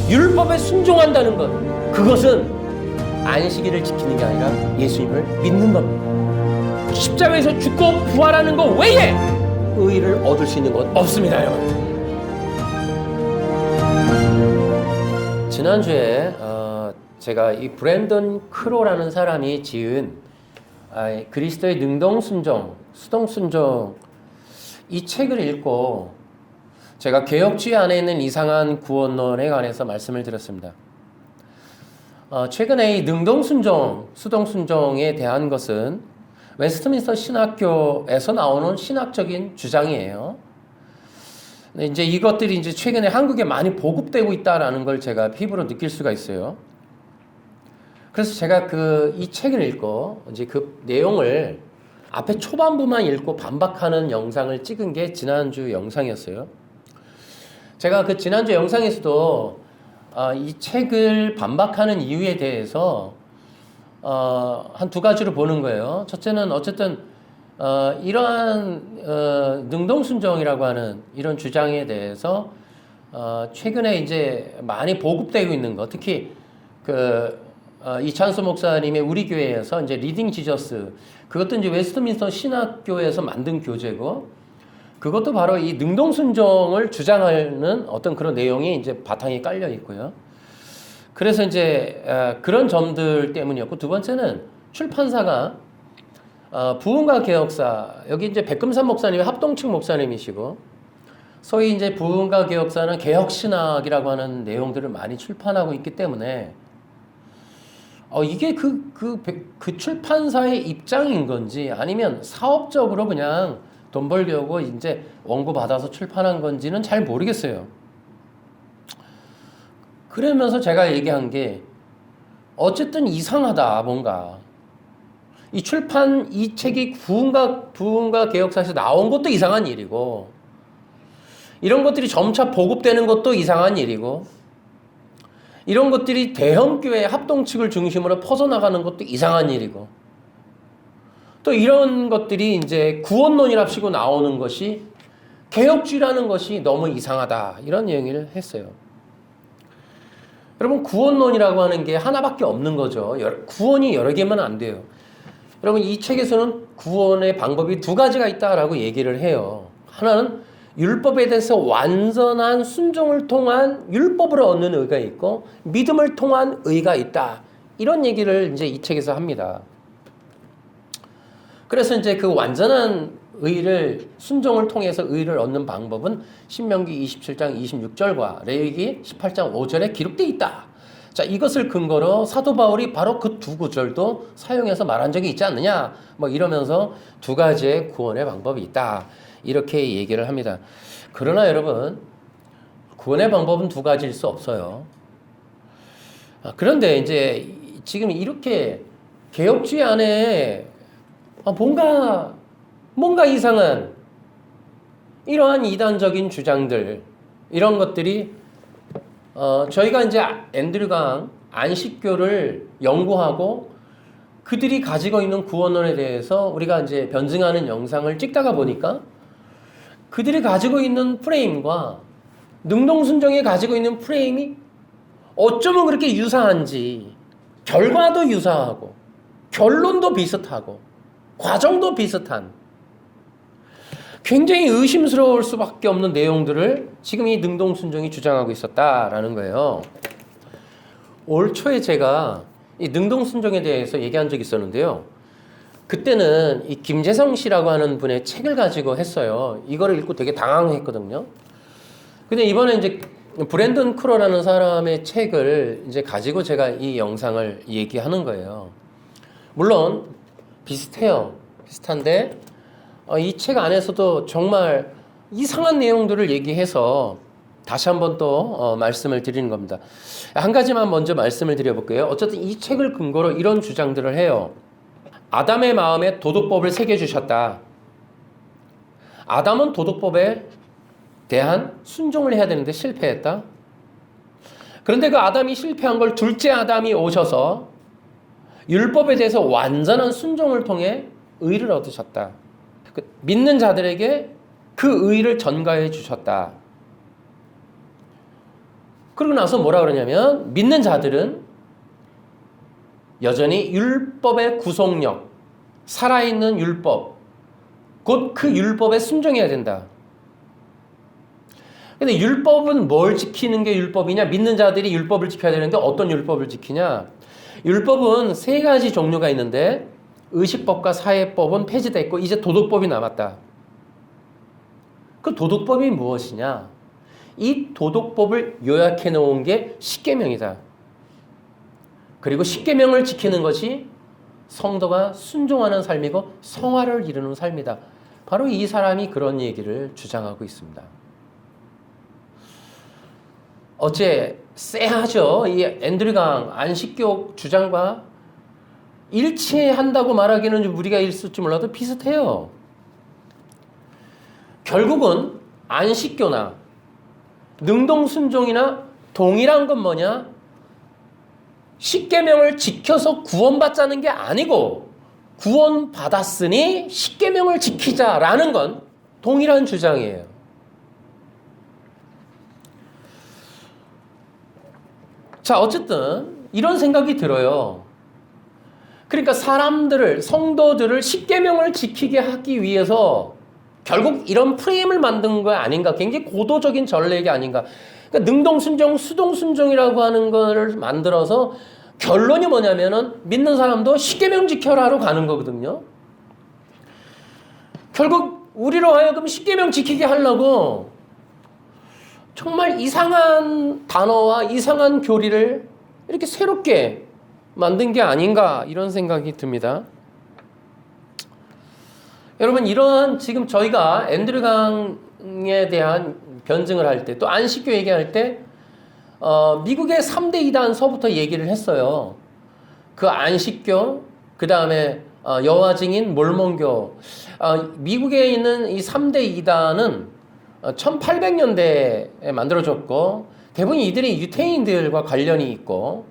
율법에 순종한다는 것, 그것은 안식일을 지키는 게 아니라 예수님을 믿는 겁니다. 십자가에서 죽고 부활하는 것 외에 의의를 얻을 수 있는 건 없습니다, 여러분. 지난주에 제가 이 브랜던 크로라는 사람이 지은 그리스도의 능동순종, 수동순종 이 책을 읽고 제가 개혁주의 안에 있는 이상한 구원론에 관해서 말씀을 드렸습니다. 최근에 이 능동순종, 수동순종에 대한 것은 웨스트민스터 신학교에서 나오는 신학적인 주장이에요. 근데 이제 이것들이 이제 최근에 한국에 많이 보급되고 있다라는 걸 제가 피부로 느낄 수가 있어요. 그래서 제가 이 책을 읽고 이제 그 내용을 앞에 초반부만 읽고 반박하는 영상을 찍은 게 지난주 영상이었어요. 제가 그 지난주 영상에서도 이 책을 반박하는 이유에 대해서 한 두 가지로 보는 거예요. 첫째는 어쨌든 이러한 능동순종이라고 하는 이런 주장에 대해서 최근에 이제 많이 보급되고 있는 거, 특히 이찬수 목사님의 우리 교회에서 이제 리딩 지저스, 그것도 이제 웨스트민스터 신학교에서 만든 교재고, 그것도 바로 이 능동순종을 주장하는 어떤 그런 내용이 이제 바탕에 깔려 있고요. 그래서 이제 그런 점들 때문이었고, 두 번째는 출판사가 부흥과 개혁사, 여기 이제 백금산 목사님이 합동측 목사님이시고, 소위 이제 부흥과 개혁사는 개혁신학이라고 하는 내용들을 많이 출판하고 있기 때문에 이게 그 출판사의 입장인 건지 아니면 사업적으로 그냥 돈 벌려고 이제 원고 받아서 출판한 건지는 잘 모르겠어요. 그러면서 제가 얘기한 게 어쨌든 이상하다, 뭔가. 이 책이 부흥과 개혁사에서 나온 것도 이상한 일이고, 이런 것들이 점차 보급되는 것도 이상한 일이고, 이런 것들이 대형교회 합동측을 중심으로 퍼져나가는 것도 이상한 일이고, 또 이런 것들이 이제 구원론이랍시고 나오는 것이 개혁주의라는 것이 너무 이상하다, 이런 얘기를 했어요. 여러분, 구원론이라고 하는 게 하나밖에 없는 거죠. 구원이 여러 개면 안 돼요. 여러분, 이 책에서는 구원의 방법이 두 가지가 있다라고 얘기를 해요. 하나는 율법에 대해서 완전한 순종을 통한 율법을 얻는 의가 있고, 믿음을 통한 의가 있다, 이런 얘기를 이제 이 책에서 합니다. 그래서 이제 그 완전한 의를, 순종을 통해서 의를 얻는 방법은 신명기 27장 26절과 레위기 18장 5절에 기록되어 있다. 자, 이것을 근거로 사도 바울이 바로 그 두 구절도 사용해서 말한 적이 있지 않느냐, 뭐 이러면서 두 가지의 구원의 방법이 있다, 이렇게 얘기를 합니다. 그러나 여러분, 구원의 방법은 두 가지일 수 없어요. 그런데 이제 지금 이렇게 개혁주의 안에 뭔가 이상한 이러한 이단적인 주장들, 이런 것들이 저희가 이제 앤드류 강 안식교를 연구하고 그들이 가지고 있는 구원론에 대해서 우리가 이제 변증하는 영상을 찍다가 보니까 그들이 가지고 있는 프레임과 능동순종이 가지고 있는 프레임이 어쩌면 그렇게 유사한지, 결과도 유사하고 결론도 비슷하고 과정도 비슷한 굉장히 의심스러울 수밖에 없는 내용들을 지금 이 능동순종이 주장하고 있었다라는 거예요. 올 초에 제가 이 능동순종에 대해서 얘기한 적이 있었는데요. 그때는 이 김재성 씨라고 하는 분의 책을 가지고 했어요. 이거를 읽고 되게 당황했거든요. 근데 이번에 이제 브랜든 크로라는 사람의 책을 이제 가지고 제가 이 영상을 얘기하는 거예요. 물론 비슷한데 이 책 안에서도 정말 이상한 내용들을 얘기해서 다시 한번 또 말씀을 드리는 겁니다. 한 가지만 먼저 말씀을 드려볼게요. 어쨌든 이 책을 근거로 이런 주장들을 해요. 아담의 마음에 도덕법을 새겨주셨다. 아담은 도덕법에 대한 순종을 해야 되는데 실패했다. 그런데 그 아담이 실패한 걸 둘째 아담이 오셔서 율법에 대해서 완전한 순종을 통해 의를 얻으셨다. 믿는 자들에게 그 의를 전가해 주셨다. 그러고 나서 뭐라 그러냐면 믿는 자들은 여전히 율법의 구속력, 살아있는 율법, 곧 그 율법에 순종해야 된다. 근데 율법은 뭘 지키는 게 율법이냐? 믿는 자들이 율법을 지켜야 되는데 어떤 율법을 지키냐? 율법은 세 가지 종류가 있는데 의식법과 사회법은 폐지됐고 이제 도덕법이 남았다. 그 도덕법이 무엇이냐? 이 도덕법을 요약해 놓은 게 십계명이다. 그리고 십계명을 지키는 것이 성도가 순종하는 삶이고 성화를 이루는 삶이다. 바로 이 사람이 그런 얘기를 주장하고 있습니다. 어째 쎄하죠. 이 앤드류강 안식교 주장과 일치한다고 말하기는 좀 무리가 있을지 몰라도 비슷해요. 결국은 안식교나 능동순종이나 동일한 건 뭐냐? 십계명을 지켜서 구원받자는 게 아니고 구원받았으니 십계명을 지키자라는 건 동일한 주장이에요. 자, 어쨌든 이런 생각이 들어요. 그러니까 사람들을, 성도들을 십계명을 지키게 하기 위해서 결국 이런 프레임을 만든 거 아닌가? 굉장히 고도적인 전례가 아닌가? 그러니까 능동순종, 수동순종이라고 하는 거를 만들어서 결론이 뭐냐면은 믿는 사람도 십계명 지켜라로 가는 거거든요. 결국 우리로 하여금 십계명 지키게 하려고 정말 이상한 단어와 이상한 교리를 이렇게 새롭게 만든 게 아닌가 이런 생각이 듭니다. 여러분, 이러한 지금 저희가 앤드류강에 대한 변증을 할 때 또 안식교 얘기할 때 미국의 3대 이단서부터 얘기를 했어요. 그 안식교, 그 다음에 여호와 증인, 몰몬교. 미국에 있는 이 3대 이단은 1800년대에 만들어졌고 대부분 이들이 유태인들과 관련이 있고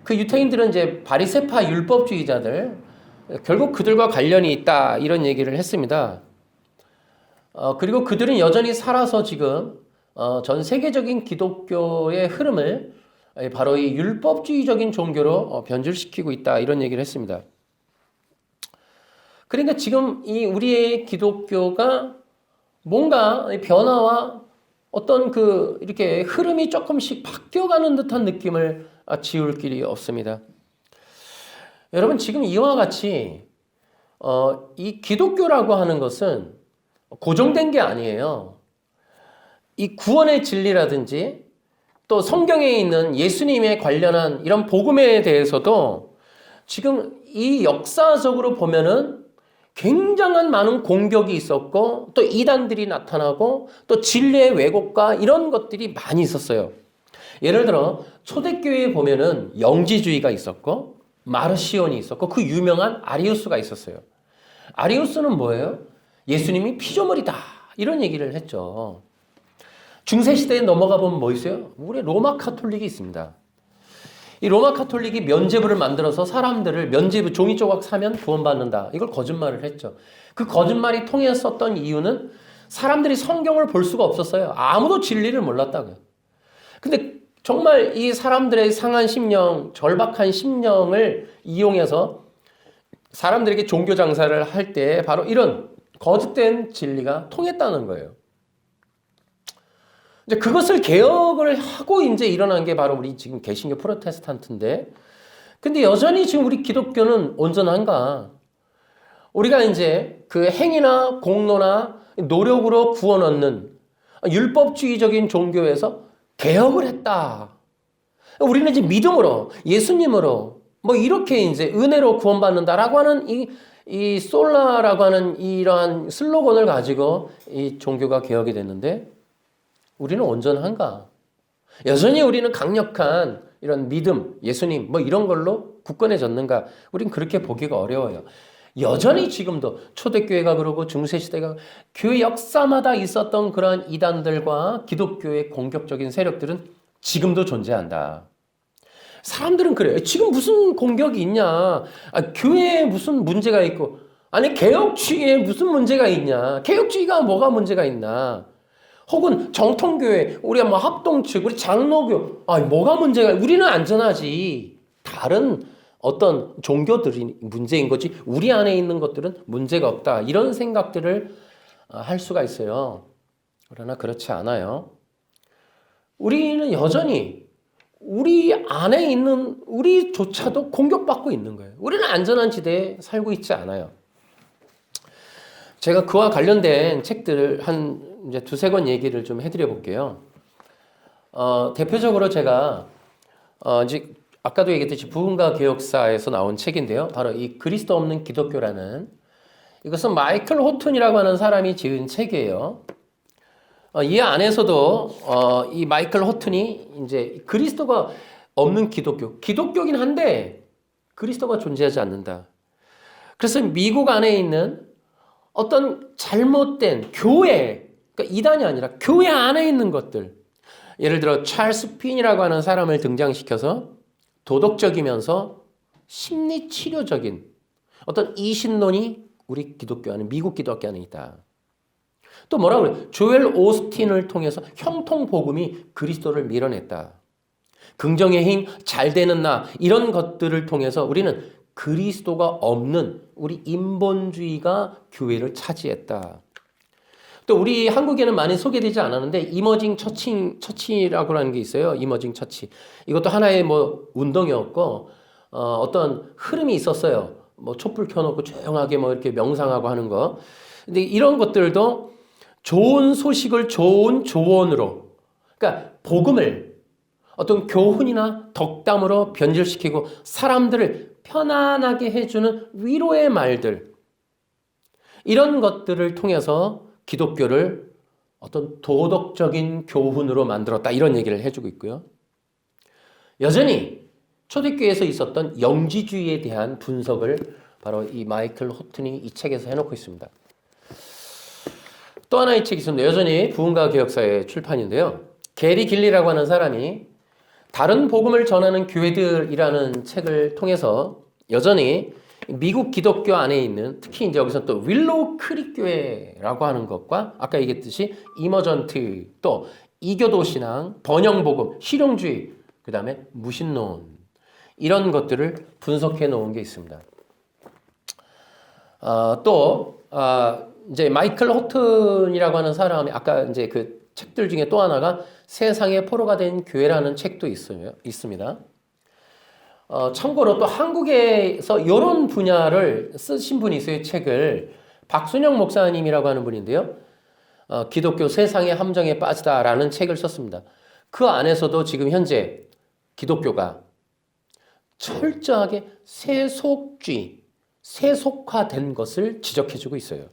그 유태인들은 이제 바리새파 율법주의자들, 결국 그들과 관련이 있다 이런 얘기를 했습니다. 그리고 그들은 여전히 살아서 지금 전 세계적인 기독교의 흐름을 바로 이 율법주의적인 종교로 변질시키고 있다 이런 얘기를 했습니다. 그러니까 지금 이 우리의 기독교가 뭔가 변화와 어떤 그 이렇게 흐름이 조금씩 바뀌어가는 듯한 느낌을 지울 길이 없습니다. 여러분, 지금 이와 같이 이 기독교라고 하는 것은 고정된 게 아니에요. 이 구원의 진리라든지 또 성경에 있는 예수님에 관련한 이런 복음에 대해서도 지금 이 역사적으로 보면은 굉장한 많은 공격이 있었고 또 이단들이 나타나고 또 진리의 왜곡과 이런 것들이 많이 있었어요. 예를 들어 초대교회에 보면은 영지주의가 있었고 마르시온이 있었고 그 유명한 아리우스가 있었어요. 아리우스는 뭐예요? 예수님이 피조물이다 이런 얘기를 했죠. 중세시대에 넘어가 보면 뭐 있어요? 우리 로마 카톨릭이 있습니다. 이 로마 카톨릭이 면죄부를 만들어서 사람들을 면죄부 종이 조각 사면 구원받는다. 이걸 거짓말을 했죠. 그 거짓말이 통했었던 이유는 사람들이 성경을 볼 수가 없었어요. 아무도 진리를 몰랐다고요. 근데 정말 이 사람들의 상한 심령, 절박한 심령을 이용해서 사람들에게 종교 장사를 할 때 바로 이런 거짓된 진리가 통했다는 거예요. 이제 그것을 개혁을 하고 이제 일어난 게 바로 우리 지금 개신교 프로테스탄트인데, 근데 여전히 지금 우리 기독교는 온전한가? 우리가 이제 그 행위나 공로나 노력으로 구원 얻는 율법주의적인 종교에서 개혁을 했다. 우리는 이제 믿음으로, 예수님으로, 뭐 이렇게 이제 은혜로 구원받는다라고 하는 이 솔라라고 하는 이러한 슬로건을 가지고 이 종교가 개혁이 됐는데, 우리는 온전한가? 여전히 우리는 강력한 이런 믿음, 예수님, 뭐 이런 걸로 굳건해졌는가? 우린 그렇게 보기가 어려워요. 여전히 지금도 초대교회가 그러고 중세시대가 교회 역사마다 있었던 그러한 이단들과 기독교의 공격적인 세력들은 지금도 존재한다. 사람들은 그래요. 지금 무슨 공격이 있냐? 교회에 무슨 문제가 있고, 아니 개혁주의에 무슨 문제가 있냐? 개혁주의가 뭐가 문제가 있나? 혹은 정통교회, 우리가 뭐 합동측, 우리 장로교, 뭐가 문제가? 우리는 안전하지. 다른 어떤 종교들이 문제인 거지. 우리 안에 있는 것들은 문제가 없다. 이런 생각들을 할 수가 있어요. 그러나 그렇지 않아요. 우리는 여전히 우리 안에 있는 우리조차도 공격받고 있는 거예요. 우리는 안전한 지대에 살고 있지 않아요. 제가 그와 관련된 책들을 이제 두세 권 얘기를 좀 해드려 볼게요. 대표적으로 제가, 이제 아까도 얘기했듯이 부흥과 개혁사에서 나온 책인데요. 바로 이 그리스도 없는 기독교라는, 이것은 마이클 호튼이라고 하는 사람이 지은 책이에요. 이 안에서도 이 마이클 호튼이 이제 그리스도가 없는 기독교긴 한데 그리스도가 존재하지 않는다. 그래서 미국 안에 있는 어떤 잘못된 교회, 그러니까 이단이 아니라 교회 안에 있는 것들, 예를 들어 찰스 핀이라고 하는 사람을 등장시켜서 도덕적이면서 심리치료적인 어떤 이신론이 우리 기독교 안에, 미국 기독교 안에 있다. 또 뭐라고 그래요? 조엘 오스틴을 통해서 형통복음이 그리스도를 밀어냈다. 긍정의 힘, 잘 되는 나, 이런 것들을 통해서 우리는 그리스도가 없는 우리 인본주의가 교회를 차지했다. 또 우리 한국에는 많이 소개되지 않았는데 이머징 처치라고 하는 게 있어요. 이머징 처치. 이것도 하나의 뭐 운동이었고 어떤 흐름이 있었어요. 뭐 촛불 켜놓고 조용하게 뭐 이렇게 명상하고 하는 거. 근데 이런 것들도 좋은 소식을 좋은 조언으로, 그러니까 복음을 어떤 교훈이나 덕담으로 변질시키고 사람들을 편안하게 해주는 위로의 말들, 이런 것들을 통해서 기독교를 어떤 도덕적인 교훈으로 만들었다, 이런 얘기를 해주고 있고요. 여전히 초대교회에서 있었던 영지주의에 대한 분석을 바로 이 마이클 호튼이 이 책에서 해놓고 있습니다. 또 하나의 책이 있습니다. 여전히 부흥과 개혁사의 출판인데요. 게리 길리라고 하는 사람이 다른 복음을 전하는 교회들이라는 책을 통해서 여전히 미국 기독교 안에 있는, 특히 이제 여기서 또 윌로우 크릭 교회라고 하는 것과 아까 얘기했듯이 이머전트, 또 이교도 신앙, 번영복음, 실용주의, 그 다음에 무신론, 이런 것들을 분석해 놓은 게 있습니다. 이제 마이클 호튼이라고 하는 사람이 아까 이제 그 책들 중에 또 하나가 세상의 포로가 된 교회라는 책도 있습니다. 참고로 또 한국에서 이런 분야를 쓰신 분이 있어요. 책을 박순영 목사님이라고 하는 분인데요. 기독교 세상의 함정에 빠지다라는 책을 썼습니다. 그 안에서도 지금 현재 기독교가 철저하게 세속주의, 세속화된 것을 지적해주고 있어요.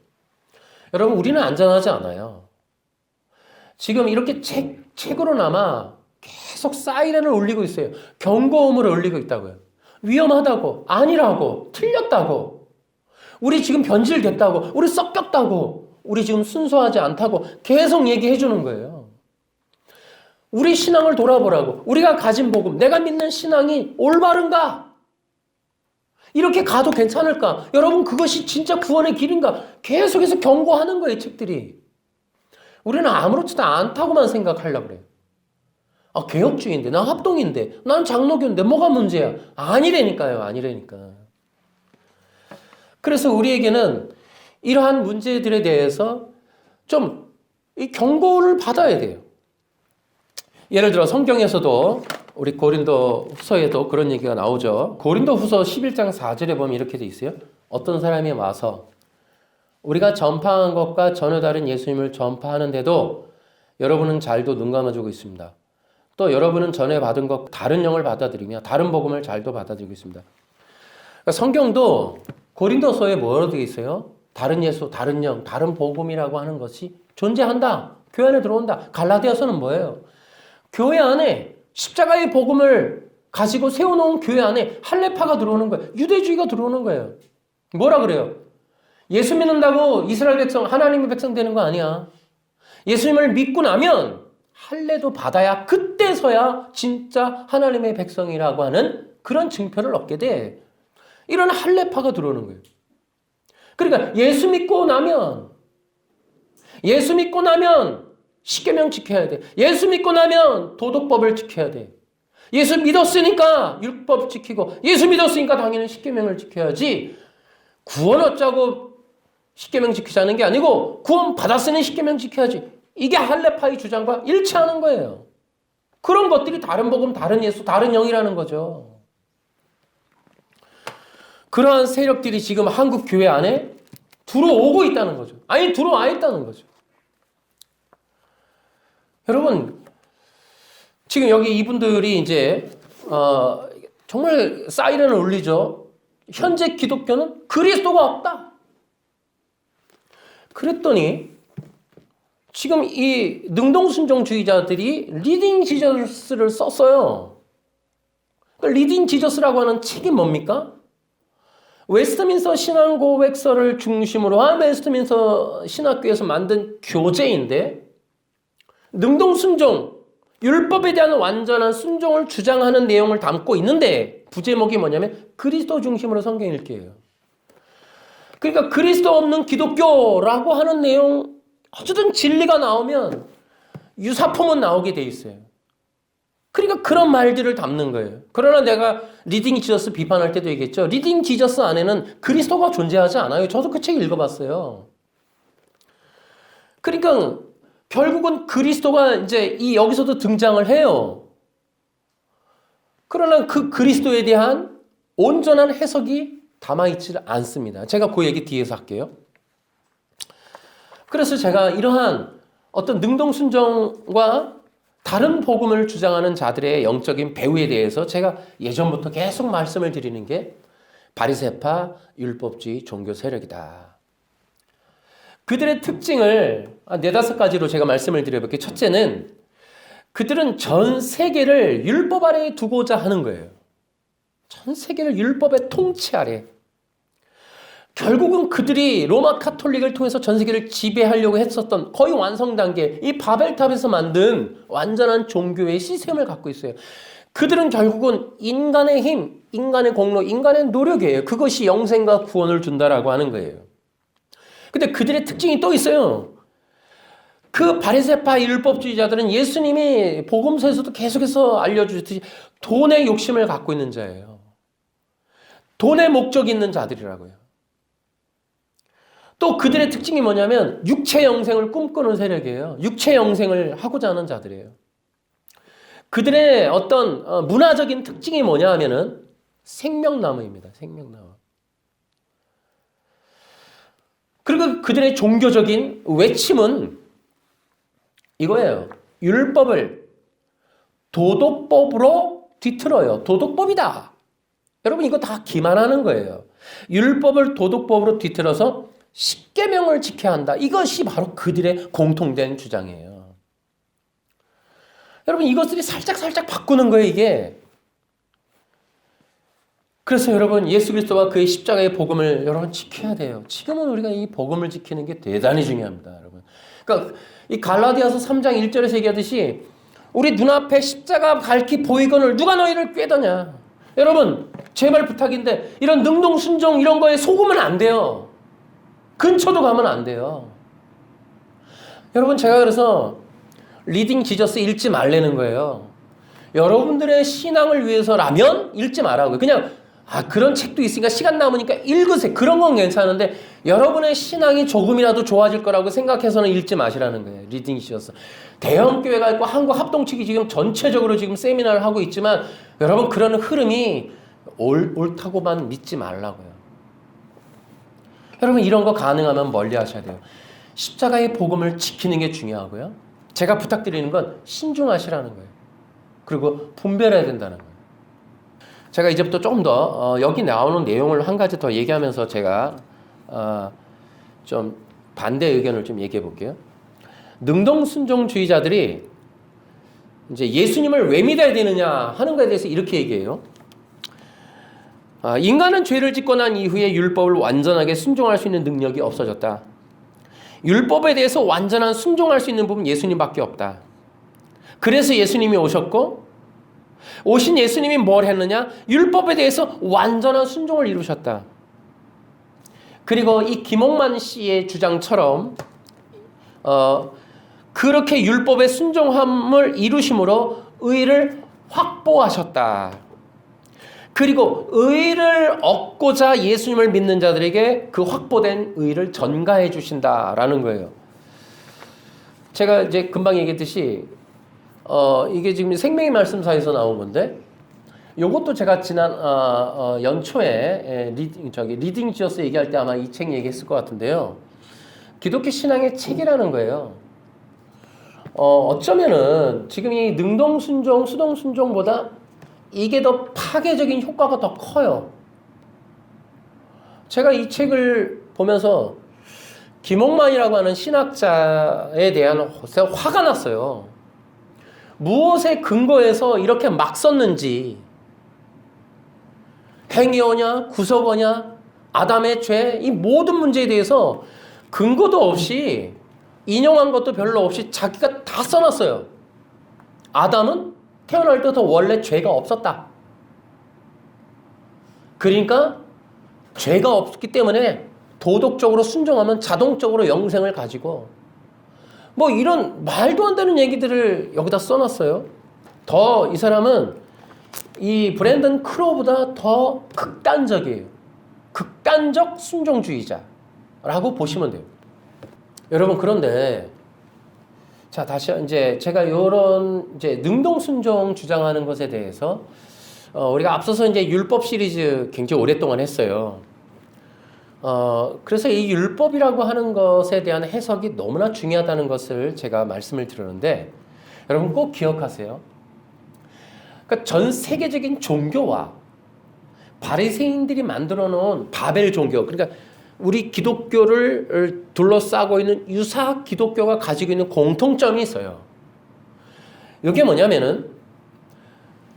여러분, 우리는 안전하지 않아요. 지금 이렇게 책으로나마 계속 사이렌을 울리고 있어요. 경고음을 울리고 있다고요. 위험하다고, 아니라고, 틀렸다고, 우리 지금 변질됐다고, 우리 섞였다고, 우리 지금 순수하지 않다고 계속 얘기해 주는 거예요. 우리 신앙을 돌아보라고, 우리가 가진 복음, 내가 믿는 신앙이 올바른가? 이렇게 가도 괜찮을까? 여러분, 그것이 진짜 구원의 길인가? 계속해서 경고하는 거예요, 책들이. 우리는 아무렇지도 않다고만 생각하려고 그래요. 개혁주의인데, 난 합동인데, 난 장로교인데 뭐가 문제야? 아니라니까요, 아니라니까. 그래서 우리에게는 이러한 문제들에 대해서 좀 이 경고를 받아야 돼요. 예를 들어 성경에서도 우리 고린도 후서에도 그런 얘기가 나오죠. 고린도 후서 11장 4절에 보면 이렇게 돼 있어요. 어떤 사람이 와서 우리가 전파한 것과 전혀 다른 예수님을 전파하는데도 여러분은 잘도 눈 감아주고 있습니다. 또 여러분은 전에 받은 것 다른 영을 받아들이며 다른 복음을 잘도 받아들이고 있습니다. 그러니까 성경도 고린도서에 뭐라고 되어 있어요? 다른 예수, 다른 영, 다른 복음이라고 하는 것이 존재한다. 교회 안에 들어온다. 갈라디아서는 뭐예요? 교회 안에 십자가의 복음을 가지고 세워놓은 교회 안에 할례파가 들어오는 거예요. 유대주의가 들어오는 거예요. 뭐라 그래요? 예수 믿는다고 이스라엘 백성, 하나님의 백성 되는 거 아니야. 예수님을 믿고 나면 할례도 받아야 그때서야 진짜 하나님의 백성이라고 하는 그런 증표를 얻게 돼. 이런 할례파가 들어오는 거예요. 그러니까 예수 믿고 나면 십계명 지켜야 돼. 예수 믿고 나면 도덕법을 지켜야 돼. 예수 믿었으니까 율법 지키고 예수 믿었으니까 당연히 십계명을 지켜야지. 구원 얻자고 십계명 지키자는 게 아니고 구원 받았으니 십계명 지켜야지. 이게 할례파의 주장과 일치하는 거예요. 그런 것들이 다른 복음, 다른 예수, 다른 영이라는 거죠. 그러한 세력들이 지금 한국 교회 안에 들어오고 있다는 거죠. 아니, 들어와 있다는 거죠. 여러분, 지금 여기 이분들이 이제 정말 사이렌을 울리죠. 현재 기독교는 그리스도가 없다. 그랬더니 지금 이 능동순종주의자들이 리딩 지저스를 썼어요. 리딩 지저스라고 하는 책이 뭡니까? 웨스트민스터 신앙고백서를 중심으로 한 웨스트민스터 신학교에서 만든 교재인데 능동순종, 율법에 대한 완전한 순종을 주장하는 내용을 담고 있는데 부제목이 뭐냐면 그리스도 중심으로 성경 읽기예요. 그러니까 그리스도 없는 기독교라고 하는 내용, 어쨌든 진리가 나오면 유사품은 나오게 돼 있어요. 그러니까 그런 말들을 담는 거예요. 그러나 내가 리딩 지저스 비판할 때도 얘기했죠. 리딩 지저스 안에는 그리스도가 존재하지 않아요. 저도 그 책 읽어봤어요. 그러니까 결국은 그리스도가 이제 여기서도 등장을 해요. 그러나 그 그리스도에 대한 온전한 해석이 담아있지 않습니다. 제가 그 얘기 뒤에서 할게요. 그래서 제가 이러한 어떤 능동순종과 다른 복음을 주장하는 자들의 영적인 배후에 대해서 제가 예전부터 계속 말씀을 드리는 게 바리새파 율법주의 종교 세력이다. 그들의 특징을 4-5가지로 제가 말씀을 드려볼게요. 첫째는 그들은 전 세계를 율법 아래에 두고자 하는 거예요. 전 세계를 율법의 통치 아래. 결국은 그들이 로마 카톨릭을 통해서 전 세계를 지배하려고 했었던 거의 완성 단계, 이 바벨탑에서 만든 완전한 종교의 시스템을 갖고 있어요. 그들은 결국은 인간의 힘, 인간의 공로, 인간의 노력이에요. 그것이 영생과 구원을 준다라고 하는 거예요. 근데 그들의 특징이 또 있어요. 그 바리새파 율법주의자들은 예수님이 복음서에서도 계속해서 알려주셨듯이 돈의 욕심을 갖고 있는 자예요. 돈의 목적이 있는 자들이라고요. 또 그들의 특징이 뭐냐면 육체 영생을 꿈꾸는 세력이에요. 육체 영생을 하고자 하는 자들이에요. 그들의 어떤 문화적인 특징이 뭐냐 하면은 생명나무입니다. 생명나무. 그리고 그들의 종교적인 외침은 이거예요. 율법을 도덕법으로 뒤틀어요. 도덕법이다. 여러분 이거 다 기만하는 거예요. 율법을 도덕법으로 뒤틀어서 십계명을 지켜야 한다. 이것이 바로 그들의 공통된 주장이에요. 여러분 이것들이 살짝 바꾸는 거예요, 이게. 그래서 여러분 예수 그리스도와 그의 십자가의 복음을 여러분 지켜야 돼요. 지금은 우리가 이 복음을 지키는 게 대단히 중요합니다, 여러분. 그러니까 이 갈라디아서 3장 1절에서 얘기하듯이 우리 눈앞에 십자가 밝히 보이거늘 누가 너희를 꾀더냐. 여러분 제발 부탁인데 이런 능동순종 이런 거에 속으면 안 돼요. 근처도 가면 안 돼요. 여러분 제가 그래서 리딩 지저스 읽지 말라는 거예요. 여러분들의 신앙을 위해서라면 읽지 말라고요. 그냥 그런 책도 있으니까 시간 남으니까 읽으세요. 그런 건 괜찮은데 여러분의 신앙이 조금이라도 좋아질 거라고 생각해서는 읽지 마시라는 거예요. 리딩 지저스. 대형 교회가 있고 한국 합동측이 지금 전체적으로 지금 세미나를 하고 있지만 여러분 그런 흐름이 옳다고만 믿지 말라고요. 여러분 이런 거 가능하면 멀리 하셔야 돼요. 십자가의 복음을 지키는 게 중요하고요. 제가 부탁드리는 건 신중하시라는 거예요. 그리고 분별해야 된다는 거예요. 제가 이제부터 조금 더 여기 나오는 내용을 한 가지 더 얘기하면서 제가 좀 반대 의견을 좀 얘기해 볼게요. 능동순종주의자들이 이제 예수님을 왜 믿어야 되느냐 하는 것에 대해서 이렇게 얘기해요. 인간은 죄를 짓고 난 이후에 율법을 완전하게 순종할 수 있는 능력이 없어졌다. 율법에 대해서 완전한 순종할 수 있는 분은 예수님밖에 없다. 그래서 예수님이 오셨고 오신 예수님이 뭘 했느냐? 율법에 대해서 완전한 순종을 이루셨다. 그리고 이 김홍만 씨의 주장처럼 그렇게 율법의 순종함을 이루심으로 의를 확보하셨다. 그리고 의를 얻고자 예수님을 믿는 자들에게 그 확보된 의를 전가해 주신다라는 거예요. 제가 이제 금방 얘기했듯이 이게 지금 생명의 말씀사에서 나온 건데, 요것도 제가 지난 연초에 리딩 지어스 얘기할 때 아마 이 책 얘기했을 것 같은데요. 기독교 신앙의 책이라는 거예요. 어쩌면은 지금 이 능동순종, 수동순종보다 이게 더 파괴적인 효과가 더 커요. 제가 이 책을 보면서 김홍만이라고 하는 신학자에 대한 화가 났어요. 무엇에 근거해서 이렇게 막 썼는지, 행위어냐, 구속어냐, 아담의 죄, 이 모든 문제에 대해서 근거도 없이, 인용한 것도 별로 없이 자기가 다 써놨어요. 아담은 태어날 때부터 원래 죄가 없었다. 그러니까 죄가 없기 때문에 도덕적으로 순종하면 자동적으로 영생을 가지고, 뭐 이런 말도 안 되는 얘기들을 여기다 써놨어요. 더 이 사람은 이 브랜든 크로우보다 더 극단적이에요. 극단적 순종주의자라고 보시면 돼요. 여러분, 그런데 자, 다시 이제 제가 요런 이제 능동순종 주장하는 것에 대해서 우리가 앞서서 이제 율법 시리즈 굉장히 오랫동안 했어요. 그래서 이 율법이라고 하는 것에 대한 해석이 너무나 중요하다는 것을 제가 말씀을 드렸는데, 여러분 꼭 기억하세요. 그러니까 전 세계적인 종교와 바리새인들이 만들어 놓은 바벨 종교, 그러니까 우리 기독교를 둘러싸고 있는 유사 기독교가 가지고 있는 공통점이 있어요. 이게 뭐냐면은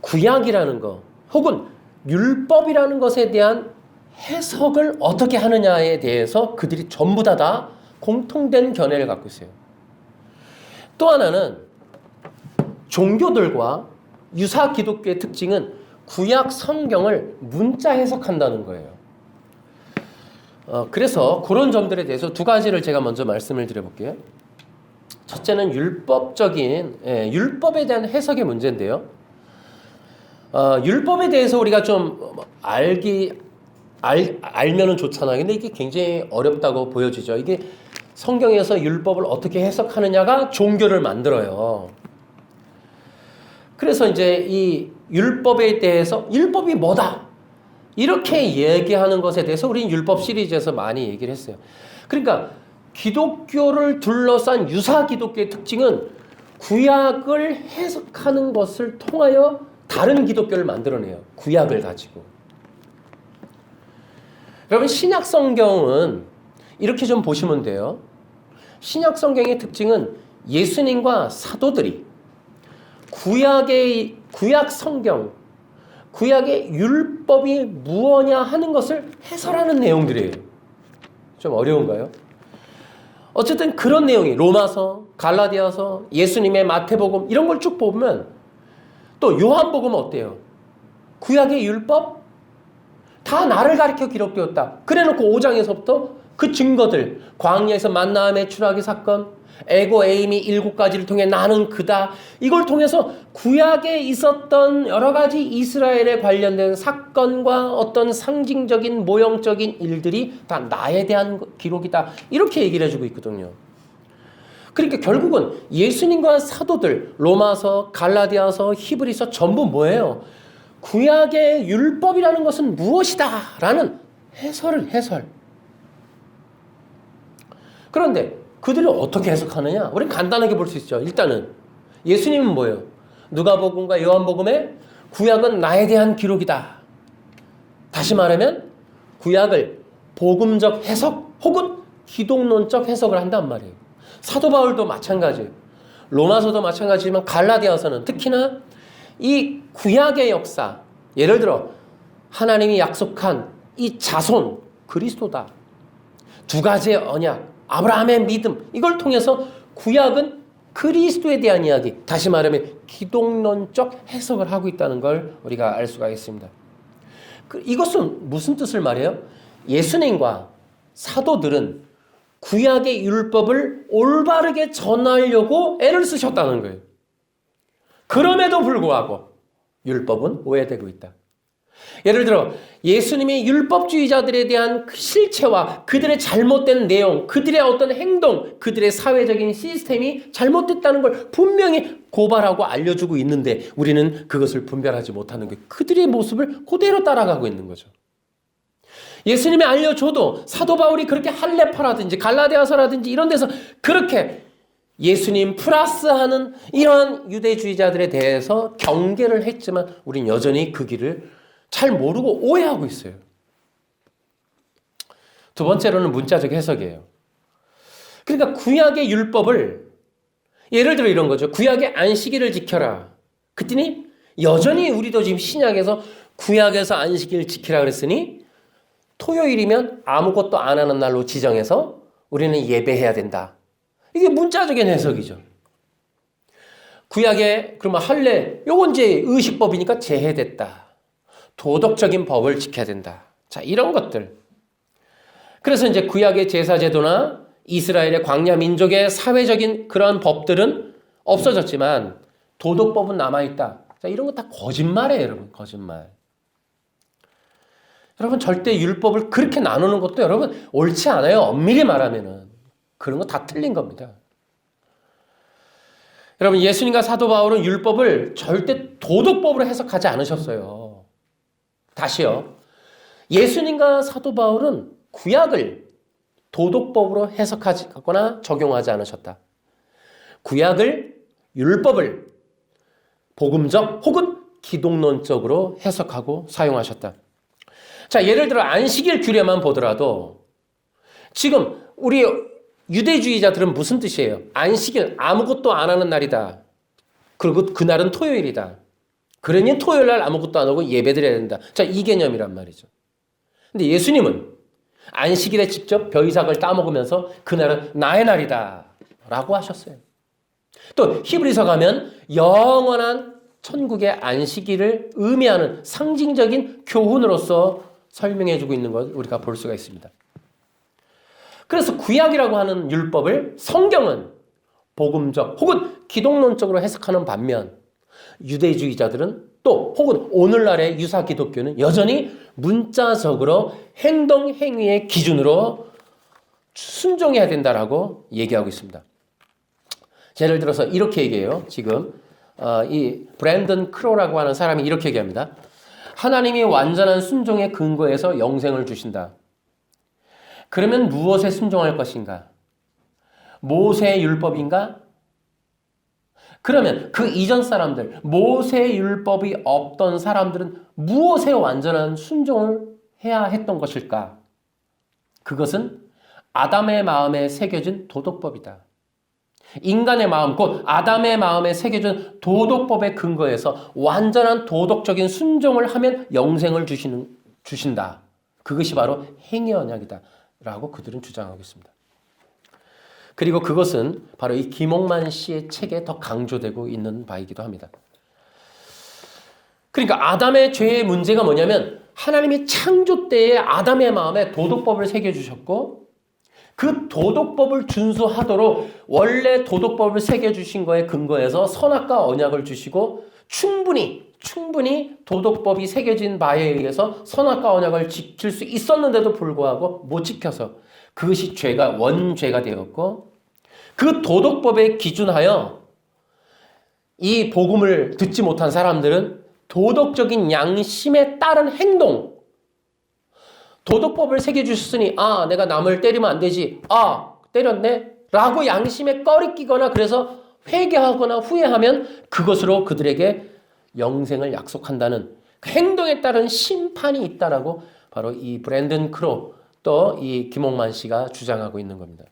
구약이라는 거 혹은 율법이라는 것에 대한 해석을 어떻게 하느냐에 대해서 그들이 전부 다 공통된 견해를 갖고 있어요. 또 하나는 종교들과 유사 기독교의 특징은 구약 성경을 문자 해석한다는 거예요. 그래서 그런 점들에 대해서 두 가지를 제가 먼저 말씀을 드려볼게요. 첫째는 율법에 대한 해석의 문제인데요. 율법에 대해서 우리가 좀 알면은 좋잖아요. 근데 이게 굉장히 어렵다고 보여지죠. 이게 성경에서 율법을 어떻게 해석하느냐가 종교를 만들어요. 그래서 이제 이 율법에 대해서 율법이 뭐다? 이렇게 얘기하는 것에 대해서 우리는 율법 시리즈에서 많이 얘기를 했어요. 그러니까 기독교를 둘러싼 유사 기독교의 특징은 구약을 해석하는 것을 통하여 다른 기독교를 만들어내요. 구약을 가지고. 여러분, 신약 성경은 이렇게 좀 보시면 돼요. 신약 성경의 특징은 예수님과 사도들이 구약 성경, 구약의 율법이 무엇냐 하는 것을 해설하는 내용들이에요. 좀 어려운가요? 어쨌든 그런 내용이 로마서, 갈라디아서, 예수님의 마태복음 이런 걸 쭉 보면, 또 요한복음은 어때요? 구약의 율법? 다 나를 가리켜 기록되었다. 그래놓고 5장에서부터 그 증거들, 광야에서 만나 매출하기 사건, 에고 에임이 7가지를 통해 나는 그다. 이걸 통해서 구약에 있었던 여러 가지 이스라엘에 관련된 사건과 어떤 상징적인 모형적인 일들이 다 나에 대한 기록이다. 이렇게 얘기를 해주고 있거든요. 그러니까 결국은 예수님과 사도들, 로마서, 갈라디아서, 히브리서 전부 뭐예요? 구약의 율법이라는 것은 무엇이다 라는 해설. 그런데 그들이 어떻게 해석하느냐? 우리는 간단하게 볼 수 있죠. 일단은 예수님은 뭐예요? 누가복음과 요한복음의 구약은 나에 대한 기록이다. 다시 말하면 구약을 복음적 해석 혹은 기독론적 해석을 한단 말이에요. 사도 바울도 마찬가지예요. 로마서도 마찬가지지만 갈라디아서는 특히나 이 구약의 역사, 예를 들어 하나님이 약속한 이 자손 그리스도다. 두 가지의 언약, 아브라함의 믿음, 이걸 통해서 구약은 그리스도에 대한 이야기, 다시 말하면 기독론적 해석을 하고 있다는 걸 우리가 알 수가 있습니다. 이것은 무슨 뜻을 말해요? 예수님과 사도들은 구약의 율법을 올바르게 전하려고 애를 쓰셨다는 거예요. 그럼에도 불구하고 율법은 오해되고 있다. 예를 들어 예수님의 율법주의자들에 대한 실체와 그들의 잘못된 내용, 그들의 어떤 행동, 그들의 사회적인 시스템이 잘못됐다는 걸 분명히 고발하고 알려주고 있는데 우리는 그것을 분별하지 못하는 게 그들의 모습을 그대로 따라가고 있는 거죠. 예수님이 알려줘도 사도 바울이 그렇게 할레파라든지 갈라디아서라든지 이런 데서 그렇게 예수님 플러스하는 이러한 유대주의자들에 대해서 경계를 했지만 우린 여전히 그 길을 잘 모르고 오해하고 있어요. 두 번째로는 문자적 해석이에요. 그러니까 구약의 율법을 예를 들어 이런 거죠. 구약의 안식일을 지켜라. 그랬더니 여전히 우리도 지금 신약에서 구약에서 안식일을 지키라 그랬으니 토요일이면 아무것도 안 하는 날로 지정해서 우리는 예배해야 된다. 이게 문자적인 해석이죠. 구약에 그러면 할례 요건 이제 의식법이니까 제해됐다. 도덕적인 법을 지켜야 된다. 자, 이런 것들. 그래서 이제 구약의 제사제도나 이스라엘의 광야 민족의 사회적인 그러한 법들은 없어졌지만 도덕법은 남아있다. 자, 이런 거 다 거짓말이에요, 여러분. 거짓말. 여러분, 절대 율법을 그렇게 나누는 것도 여러분 옳지 않아요. 엄밀히 말하면은. 그런 거 다 틀린 겁니다. 여러분, 예수님과 사도 바울은 율법을 절대 도덕법으로 해석하지 않으셨어요. 다시요. 예수님과 사도 바울은 구약을 도덕법으로 해석하거나 적용하지 않으셨다. 구약을, 율법을 복음적 혹은 기독론적으로 해석하고 사용하셨다. 자, 예를 들어 안식일 규례만 보더라도 지금 우리 유대주의자들은 무슨 뜻이에요? 안식일 아무것도 안 하는 날이다. 그리고 그날은 토요일이다. 그러니 토요일 날 아무것도 안 하고 예배드려야 된다. 자, 이 개념이란 말이죠. 근데 예수님은 안식일에 직접 벼이삭을 따먹으면서 그날은 나의 날이다 라고 하셨어요. 또 히브리서 가면 영원한 천국의 안식일을 의미하는 상징적인 교훈으로서 설명해주고 있는 걸 우리가 볼 수가 있습니다. 그래서 구약이라고 하는 율법을 성경은 복음적 혹은 기독론적으로 해석하는 반면 유대주의자들은 또 혹은 오늘날의 유사 기독교는 여전히 문자적으로 행동 행위의 기준으로 순종해야 된다라고 얘기하고 있습니다. 예를 들어서 이렇게 얘기해요. 지금 이 브랜든 크로라고 하는 사람이 이렇게 얘기합니다. 하나님이 완전한 순종의 근거에서 영생을 주신다. 그러면 무엇에 순종할 것인가? 모세의 율법인가? 그러면 그 이전 사람들, 모세의 율법이 없던 사람들은 무엇에 완전한 순종을 해야 했던 것일까? 그것은 아담의 마음에 새겨진 도덕법이다. 인간의 마음, 곧 아담의 마음에 새겨진 도덕법의 근거에서 완전한 도덕적인 순종을 하면 영생을 주신다. 그것이 바로 행위 언약이다. 라고 그들은 주장하고 있습니다. 그리고 그것은 바로 이 김홍만 씨의 책에 더 강조되고 있는 바이기도 합니다. 그러니까 아담의 죄의 문제가 뭐냐면 하나님이 창조 때에 아담의 마음에 도덕법을 새겨주셨고 그 도덕법을 준수하도록 원래 도덕법을 새겨주신 거에 근거해서 선악과 언약을 주시고 충분히 도덕법이 새겨진 바에 의해서 선악과 언약을 지킬 수 있었는데도 불구하고 못 지켜서 그것이 죄가 원죄가 되었고 그 도덕법에 기준하여 이 복음을 듣지 못한 사람들은 도덕적인 양심에 따른 행동, 도덕법을 새겨주셨으니 내가 남을 때리면 안 되지, 때렸네 라고 양심에 꺼리끼거나 그래서 회개하거나 후회하면 그것으로 그들에게 영생을 약속한다는 그 행동에 따른 심판이 있다라고 바로 이 브랜든 크로 또 이 김홍만 씨가 주장하고 있는 겁니다.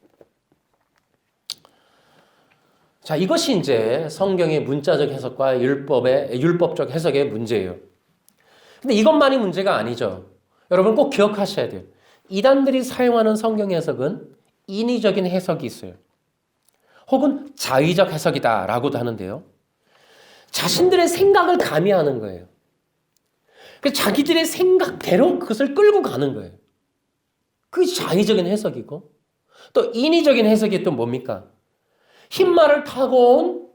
자, 이것이 이제 성경의 문자적 해석과 율법적 해석의 문제예요. 근데 이것만이 문제가 아니죠. 여러분 꼭 기억하셔야 돼요. 이단들이 사용하는 성경 해석은 인위적인 해석이 있어요. 혹은 자의적 해석이다라고도 하는데요. 자신들의 생각을 가미하는 거예요. 그래서 자기들의 생각대로 그것을 끌고 가는 거예요. 그게 자의적인 해석이고 또 인위적인 해석이 또 뭡니까? 흰말을 타고 온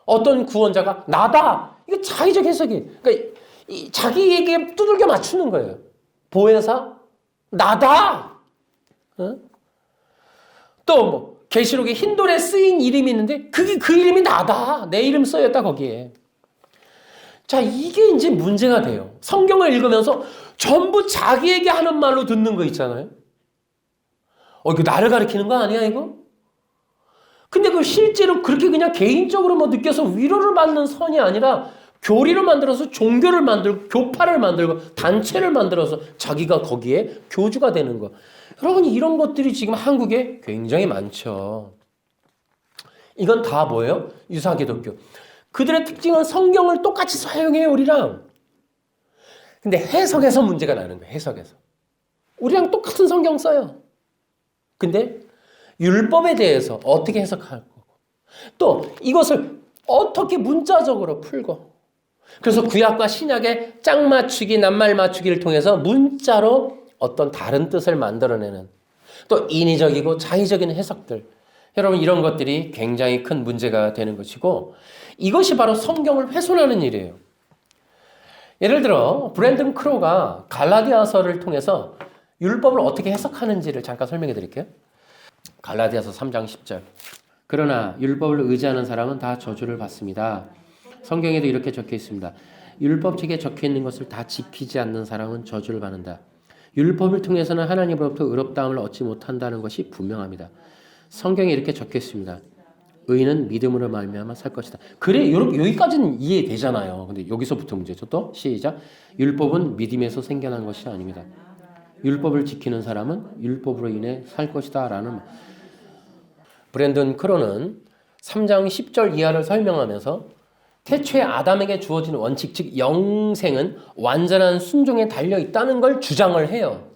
어떤 구원자가 나다. 이거 자의적 해석이. 그러니까 자기에게 두들겨 맞추는 거예요. 보혜사 나다. 어? 또 계시록에 흰돌에 쓰인 이름이 있는데 그게 그 이름이 나다. 내 이름 써였다 거기에. 자, 이게 이제 문제가 돼요. 성경을 읽으면서 전부 자기에게 하는 말로 듣는 거 있잖아요. 이거 나를 가리키는 거 아니야, 이거? 근데 그 실제로 그렇게 그냥 개인적으로 뭐 느껴서 위로를 받는 선이 아니라 교리를 만들어서 종교를 만들고 교파를 만들고 단체를 만들어서 자기가 거기에 교주가 되는 거. 여러분, 이런 것들이 지금 한국에 굉장히 많죠. 이건 다 뭐예요? 유사기독교. 그들의 특징은 성경을 똑같이 사용해요, 우리랑. 근데 해석에서 문제가 나는 거예요, 해석에서. 우리랑 똑같은 성경 써요. 근데 율법에 대해서 어떻게 해석할 거고, 또 이것을 어떻게 문자적으로 풀고, 그래서 구약과 신약의 짝맞추기, 낱말 맞추기를 통해서 문자로 어떤 다른 뜻을 만들어내는 또 인위적이고 자의적인 해석들. 여러분, 이런 것들이 굉장히 큰 문제가 되는 것이고, 이것이 바로 성경을 훼손하는 일이에요. 예를 들어 브랜든 크로가 갈라디아서를 통해서 율법을 어떻게 해석하는지를 잠깐 설명해 드릴게요. 갈라디아서 3장 10절. 그러나 율법을 의지하는 사람은 다 저주를 받습니다. 성경에도 이렇게 적혀 있습니다. 율법책에 적혀 있는 것을 다 지키지 않는 사람은 저주를 받는다. 율법을 통해서는 하나님으로부터 의롭다함을 얻지 못한다는 것이 분명합니다. 성경에 이렇게 적혀 있습니다. 의인은 믿음으로 말미암아 살 것이다. 그래, 여기까지는 이해되잖아요. 근데 여기서부터 문제죠. 또 시작. 율법은 믿음에서 생겨난 것이 아닙니다. 율법을 지키는 사람은 율법으로 인해 살 것이다 라는. 브랜든 크로는 3장 10절 이하를 설명하면서 태초에 아담에게 주어진 원칙, 즉 영생은 완전한 순종에 달려있다는 걸 주장을 해요.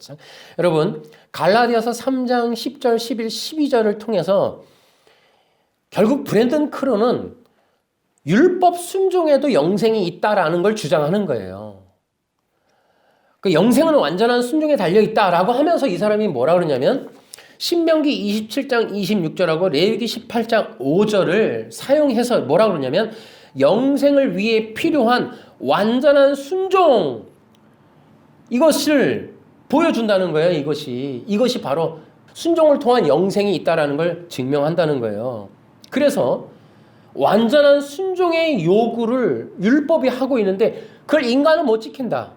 여러분, 갈라디아서 3장 10절, 11, 12절을 통해서 결국 브랜든 크로는 율법 순종에도 영생이 있다라는 걸 주장하는 거예요. 그 영생은 완전한 순종에 달려있다라고 하면서 이 사람이 뭐라 그러냐면 신명기 27장 26절하고 레위기 18장 5절을 사용해서 뭐라 그러냐면 영생을 위해 필요한 완전한 순종, 이것을 보여준다는 거예요. 이것이 바로 순종을 통한 영생이 있다라는 걸 증명한다는 거예요. 그래서 완전한 순종의 요구를 율법이 하고 있는데 그걸 인간은 못 지킨다.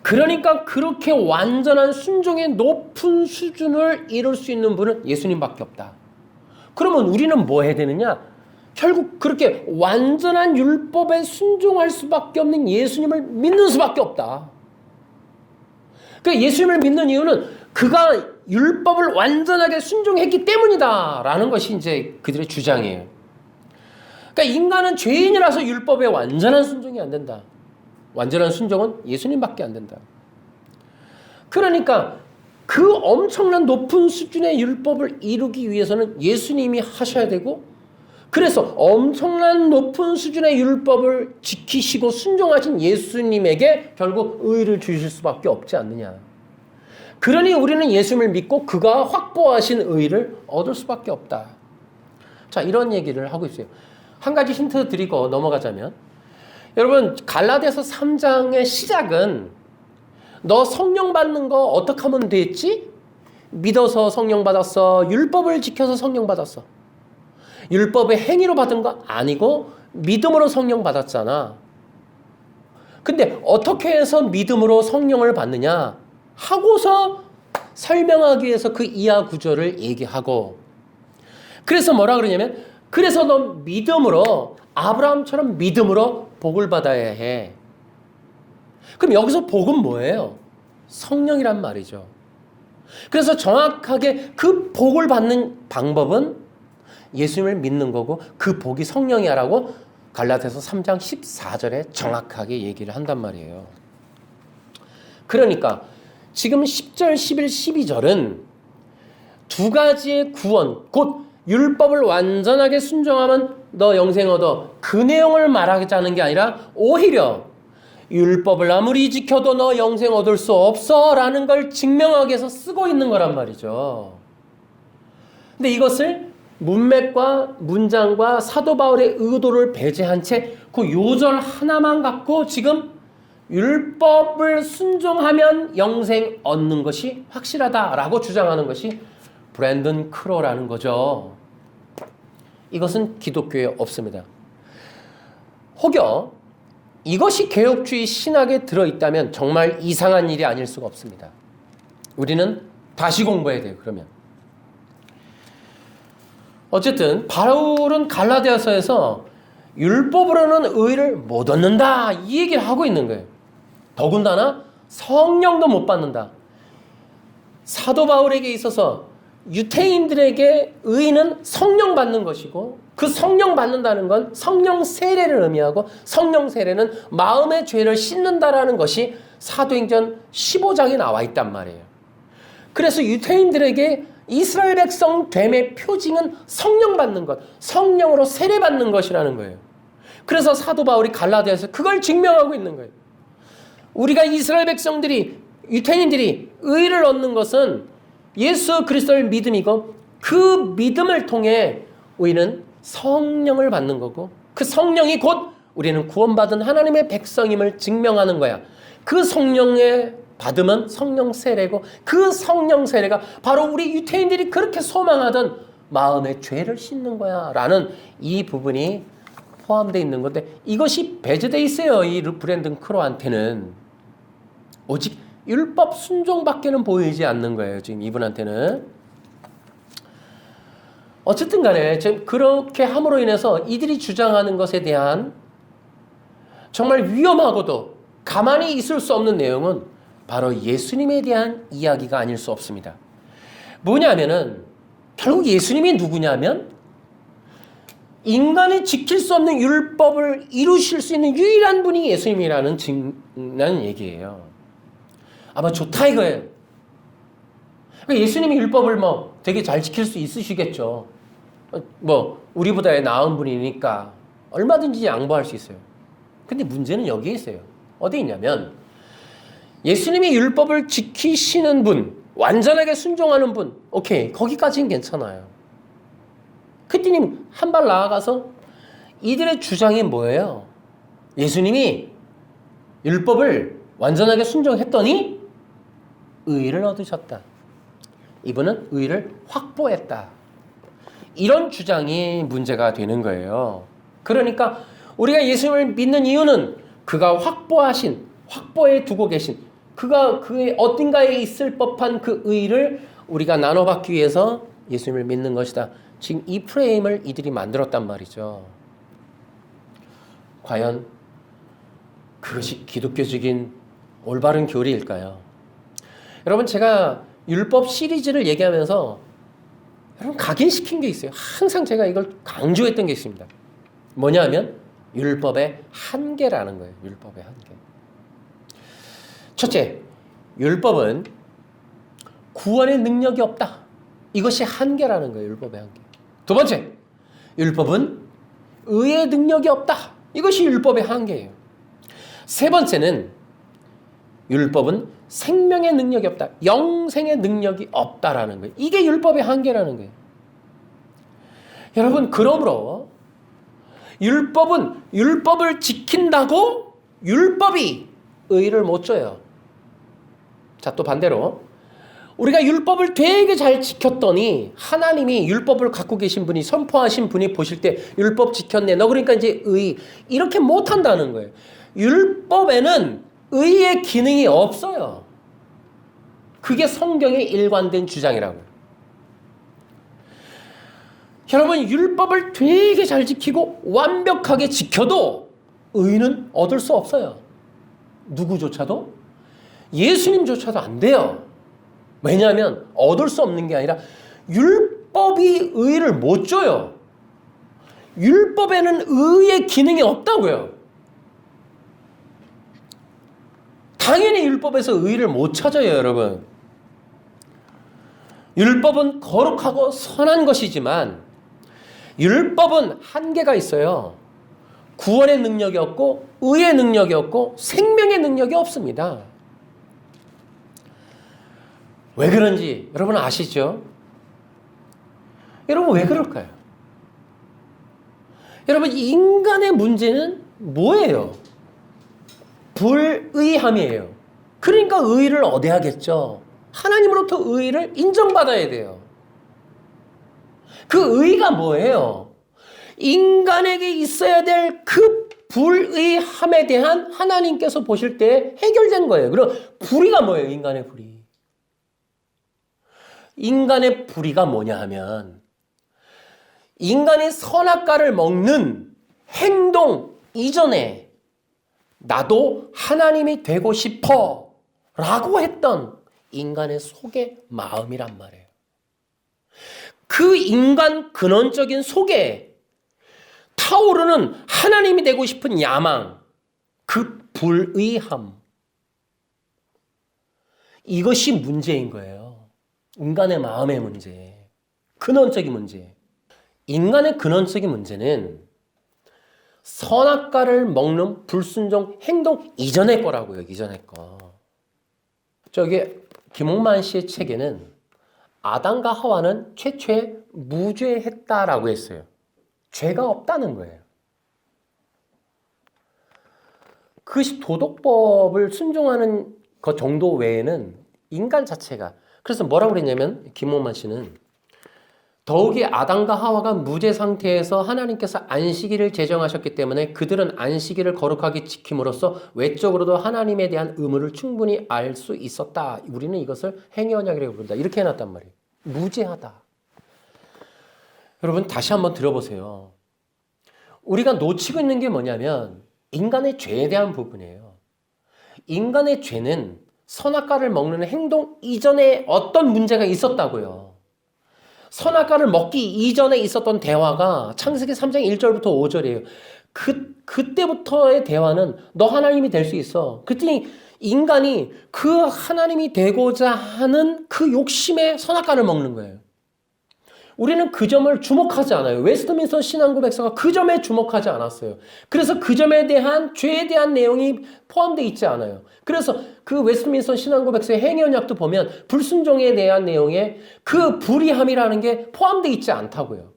그러니까 그렇게 완전한 순종의 높은 수준을 이룰 수 있는 분은 예수님밖에 없다. 그러면 우리는 뭐 해야 되느냐? 결국 그렇게 완전한 율법에 순종할 수밖에 없는 예수님을 믿는 수밖에 없다. 그러니까 예수님을 믿는 이유는 그가 율법을 완전하게 순종했기 때문이다라는 것이 이제 그들의 주장이에요. 그러니까 인간은 죄인이라서 율법에 완전한 순종이 안 된다. 완전한 순종은 예수님밖에 안 된다. 그러니까 그 엄청난 높은 수준의 율법을 이루기 위해서는 예수님이 하셔야 되고, 그래서 엄청난 높은 수준의 율법을 지키시고 순종하신 예수님에게 결국 의를 주실 수밖에 없지 않느냐. 그러니 우리는 예수님을 믿고 그가 확보하신 의를 얻을 수밖에 없다. 자, 이런 얘기를 하고 있어요. 한 가지 힌트 드리고 넘어가자면, 여러분, 갈라디아서 3장의 시작은 너 성령 받는 거 어떻게 하면 됐지? 믿어서 성령 받았어. 율법을 지켜서 성령 받았어. 율법의 행위로 받은 거 아니고 믿음으로 성령 받았잖아. 근데 어떻게 해서 믿음으로 성령을 받느냐 하고서 설명하기 위해서 그 이하 구절을 얘기하고, 그래서 뭐라 그러냐면, 그래서 너 믿음으로, 아브라함처럼 믿음으로 복을 받아야 해. 그럼 여기서 복은 뭐예요? 성령이란 말이죠. 그래서 정확하게 그 복을 받는 방법은 예수님을 믿는 거고 그 복이 성령이야라고 갈라디아서 3장 14절에 정확하게 얘기를 한단 말이에요. 그러니까 지금 10절, 11, 12절은 두 가지의 구원, 곧 율법을 완전하게 순종하면 너 영생 얻어, 그 내용을 말하자는 게 아니라 오히려 율법을 아무리 지켜도 너 영생 얻을 수 없어 라는 걸 증명하기 위해서 쓰고 있는 거란 말이죠. 근데 이것을 문맥과 문장과 사도 바울의 의도를 배제한 채 그 요절 하나만 갖고 지금 율법을 순종하면 영생 얻는 것이 확실하다라고 주장하는 것이 브랜든 크로라는 거죠. 이것은 기독교에 없습니다. 혹여 이것이 개혁주의 신학에 들어있다면 정말 이상한 일이 아닐 수가 없습니다. 우리는 다시 공부해야 돼요. 그러면 어쨌든 바울은 갈라디아서에서 율법으로는 의를 못 얻는다 이 얘기를 하고 있는 거예요. 더군다나 성령도 못 받는다. 사도 바울에게 있어서 유태인들에게 의는 성령 받는 것이고 그 성령 받는다는 건 성령 세례를 의미하고 성령 세례는 마음의 죄를 씻는다라는 것이 사도행전 15장에 나와 있단 말이에요. 그래서 유태인들에게 이스라엘 백성 됨의 표징은 성령 받는 것, 성령으로 세례 받는 것이라는 거예요. 그래서 사도 바울이 갈라디아에서 그걸 증명하고 있는 거예요. 우리가 이스라엘 백성들이 유태인들이 의를 얻는 것은 예수 그리스도를 믿음이고 그 믿음을 통해 우리는 성령을 받는 거고 그 성령이 곧 우리는 구원받은 하나님의 백성임을 증명하는 거야. 그 성령의 받으면 성령 세례고 그 성령 세례가 바로 우리 유태인들이 그렇게 소망하던 마음의 죄를 씻는 거야 라는 이 부분이 포함되어 있는 건데 이것이 배제되어 있어요. 이 브랜든 크로한테는 오직 율법 순종밖에는 보이지 않는 거예요. 지금 이분한테는. 어쨌든 간에 지금 그렇게 함으로 인해서 이들이 주장하는 것에 대한 정말 위험하고도 가만히 있을 수 없는 내용은 바로 예수님에 대한 이야기가 아닐 수 없습니다. 뭐냐면은 결국 예수님이 누구냐면 인간이 지킬 수 없는 율법을 이루실 수 있는 유일한 분이 예수님이라는 얘기예요. 아마 좋다 이거예요. 예수님이 율법을 되게 잘 지킬 수 있으시겠죠. 우리보다 나은 분이니까 얼마든지 양보할 수 있어요. 근데 문제는 여기에 있어요. 어디 있냐면 예수님이 율법을 지키시는 분, 완전하게 순종하는 분, 오케이, 거기까지는 괜찮아요. 크티님 한 발 나아가서 이들의 주장이 뭐예요? 예수님이 율법을 완전하게 순종했더니 의를 얻으셨다. 이분은 의를 확보했다. 이런 주장이 문제가 되는 거예요. 그러니까 우리가 예수님을 믿는 이유는 그가 확보해 두고 계신 그가 그의 어딘가에 있을 법한 그 의를 우리가 나눠받기 위해서 예수님을 믿는 것이다. 지금 이 프레임을 이들이 만들었단 말이죠. 과연 그것이 기독교적인 올바른 교리일까요? 여러분 제가 율법 시리즈를 얘기하면서 여러분 각인시킨 게 있어요. 항상 제가 이걸 강조했던 게 있습니다. 뭐냐면 율법의 한계라는 거예요. 율법의 한계. 첫째, 율법은 구원의 능력이 없다. 이것이 한계라는 거예요. 율법의 한계. 두 번째, 율법은 의의 능력이 없다. 이것이 율법의 한계예요. 세 번째는 율법은 생명의 능력이 없다. 영생의 능력이 없다라는 거예요. 이게 율법의 한계라는 거예요. 여러분, 그러므로 율법은 율법을 지킨다고 율법이 의를 못 줘요. 자, 또 반대로 우리가 율법을 되게 잘 지켰더니 하나님이 율법을 갖고 계신 분이 선포하신 분이 보실 때 율법 지켰네. 너 그러니까 이제 의 이렇게 못 한다는 거예요. 율법에는 의의 기능이 없어요. 그게 성경의 일관된 주장이라고요. 여러분 율법을 되게 잘 지키고 완벽하게 지켜도 의는 얻을 수 없어요. 누구조차도? 예수님조차도 안 돼요. 왜냐하면 얻을 수 없는 게 아니라 율법이 의를 못 줘요. 율법에는 의의 기능이 없다고요. 당연히 율법에서 의를 못 찾아요, 여러분. 율법은 거룩하고 선한 것이지만 율법은 한계가 있어요. 구원의 능력이 없고 의의 능력이 없고 생명의 능력이 없습니다. 왜 그런지 여러분 아시죠? 여러분 왜 그럴까요? 여러분 인간의 문제는 뭐예요? 불의함이에요. 그러니까 의의를 얻어야겠죠. 하나님으로부터 의의를 인정받아야 돼요. 그 의의가 뭐예요? 인간에게 있어야 될 그 불의함에 대한 하나님께서 보실 때 해결된 거예요. 그럼 불의가 뭐예요? 인간의 불의. 인간의 불의가 뭐냐 하면 인간이 선악과를 먹는 행동 이전에 나도 하나님이 되고 싶어 라고 했던 인간의 속의 마음이란 말이에요. 그 인간 근원적인 속에 타오르는 하나님이 되고 싶은 야망, 그 불의함. 이것이 문제인 거예요. 인간의 마음의 문제, 근원적인 문제. 인간의 근원적인 문제는 선악과를 먹는 불순종 행동 이전의 거라고요. 이전의 거. 저기 김홍만 씨의 책에는 아담과 하와는 최초에 무죄했다라고 했어요. 죄가 없다는 거예요. 그 도덕법을 순종하는 것 정도 외에는 인간 자체가, 그래서 뭐라고 그랬냐면 김홍만 씨는 더욱이 아담과 하와가 무죄 상태에서 하나님께서 안식일을 제정하셨기 때문에 그들은 안식일을 거룩하게 지킴으로써 외적으로도 하나님에 대한 의무를 충분히 알 수 있었다. 우리는 이것을 행위 언약이라고 부른다. 이렇게 해놨단 말이에요. 무죄하다. 여러분 다시 한번 들어보세요. 우리가 놓치고 있는 게 뭐냐면 인간의 죄에 대한 부분이에요. 인간의 죄는 선악과를 먹는 행동 이전에 어떤 문제가 있었다고요. 선악과를 먹기 이전에 있었던 대화가 창세기 3장 1절부터 5절이에요. 그때부터의 대화는 너 하나님이 될 수 있어. 그랬더니 인간이 그 하나님이 되고자 하는 그 욕심에 선악과를 먹는 거예요. 우리는 그 점을 주목하지 않아요. 웨스트민스터 신앙고백서가 그 점에 주목하지 않았어요. 그래서 그 점에 대한 죄에 대한 내용이 포함되어 있지 않아요. 그래서 그 웨스트민스터 신앙고백서의 행위언약도 보면 불순종에 대한 내용에 그 불의함이라는 게 포함되어 있지 않다고요.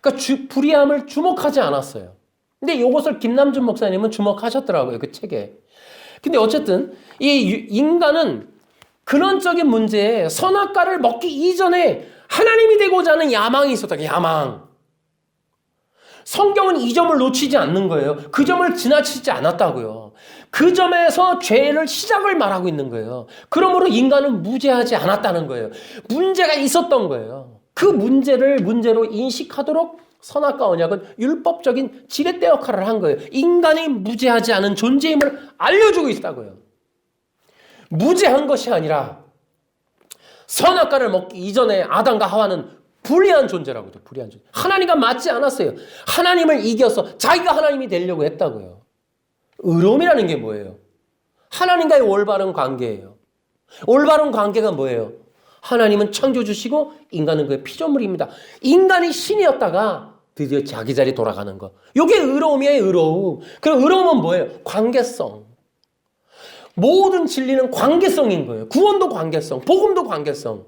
그러니까 불의함을 주목하지 않았어요. 근데 이것을 김남준 목사님은 주목하셨더라고요. 그 책에. 근데 어쨌든 이 인간은 근원적인 문제에 선악과를 먹기 이전에 하나님이 되고자 하는 야망이 있었다. 야망. 성경은 이 점을 놓치지 않는 거예요. 그 점을 지나치지 않았다고요. 그 점에서 죄를 시작을 말하고 있는 거예요. 그러므로 인간은 무죄하지 않았다는 거예요. 문제가 있었던 거예요. 그 문제를 문제로 인식하도록 선악과 언약은 율법적인 지렛대 역할을 한 거예요. 인간이 무죄하지 않은 존재임을 알려주고 있다고요. 무죄한 것이 아니라 선악과를 먹기 이전에 아담과 하와는 불의한 존재라고요. 불의한 존재. 하나님과 맞지 않았어요. 하나님을 이겨서 자기가 하나님이 되려고 했다고요. 의로움이라는 게 뭐예요? 하나님과의 올바른 관계예요. 올바른 관계가 뭐예요? 하나님은 창조주시고 인간은 그의 피조물입니다. 인간이 신이었다가 드디어 자기 자리 돌아가는 거. 이게 의로움이에요. 의로움. 그럼 의로움은 뭐예요? 관계성. 모든 진리는 관계성인 거예요. 구원도 관계성, 복음도 관계성,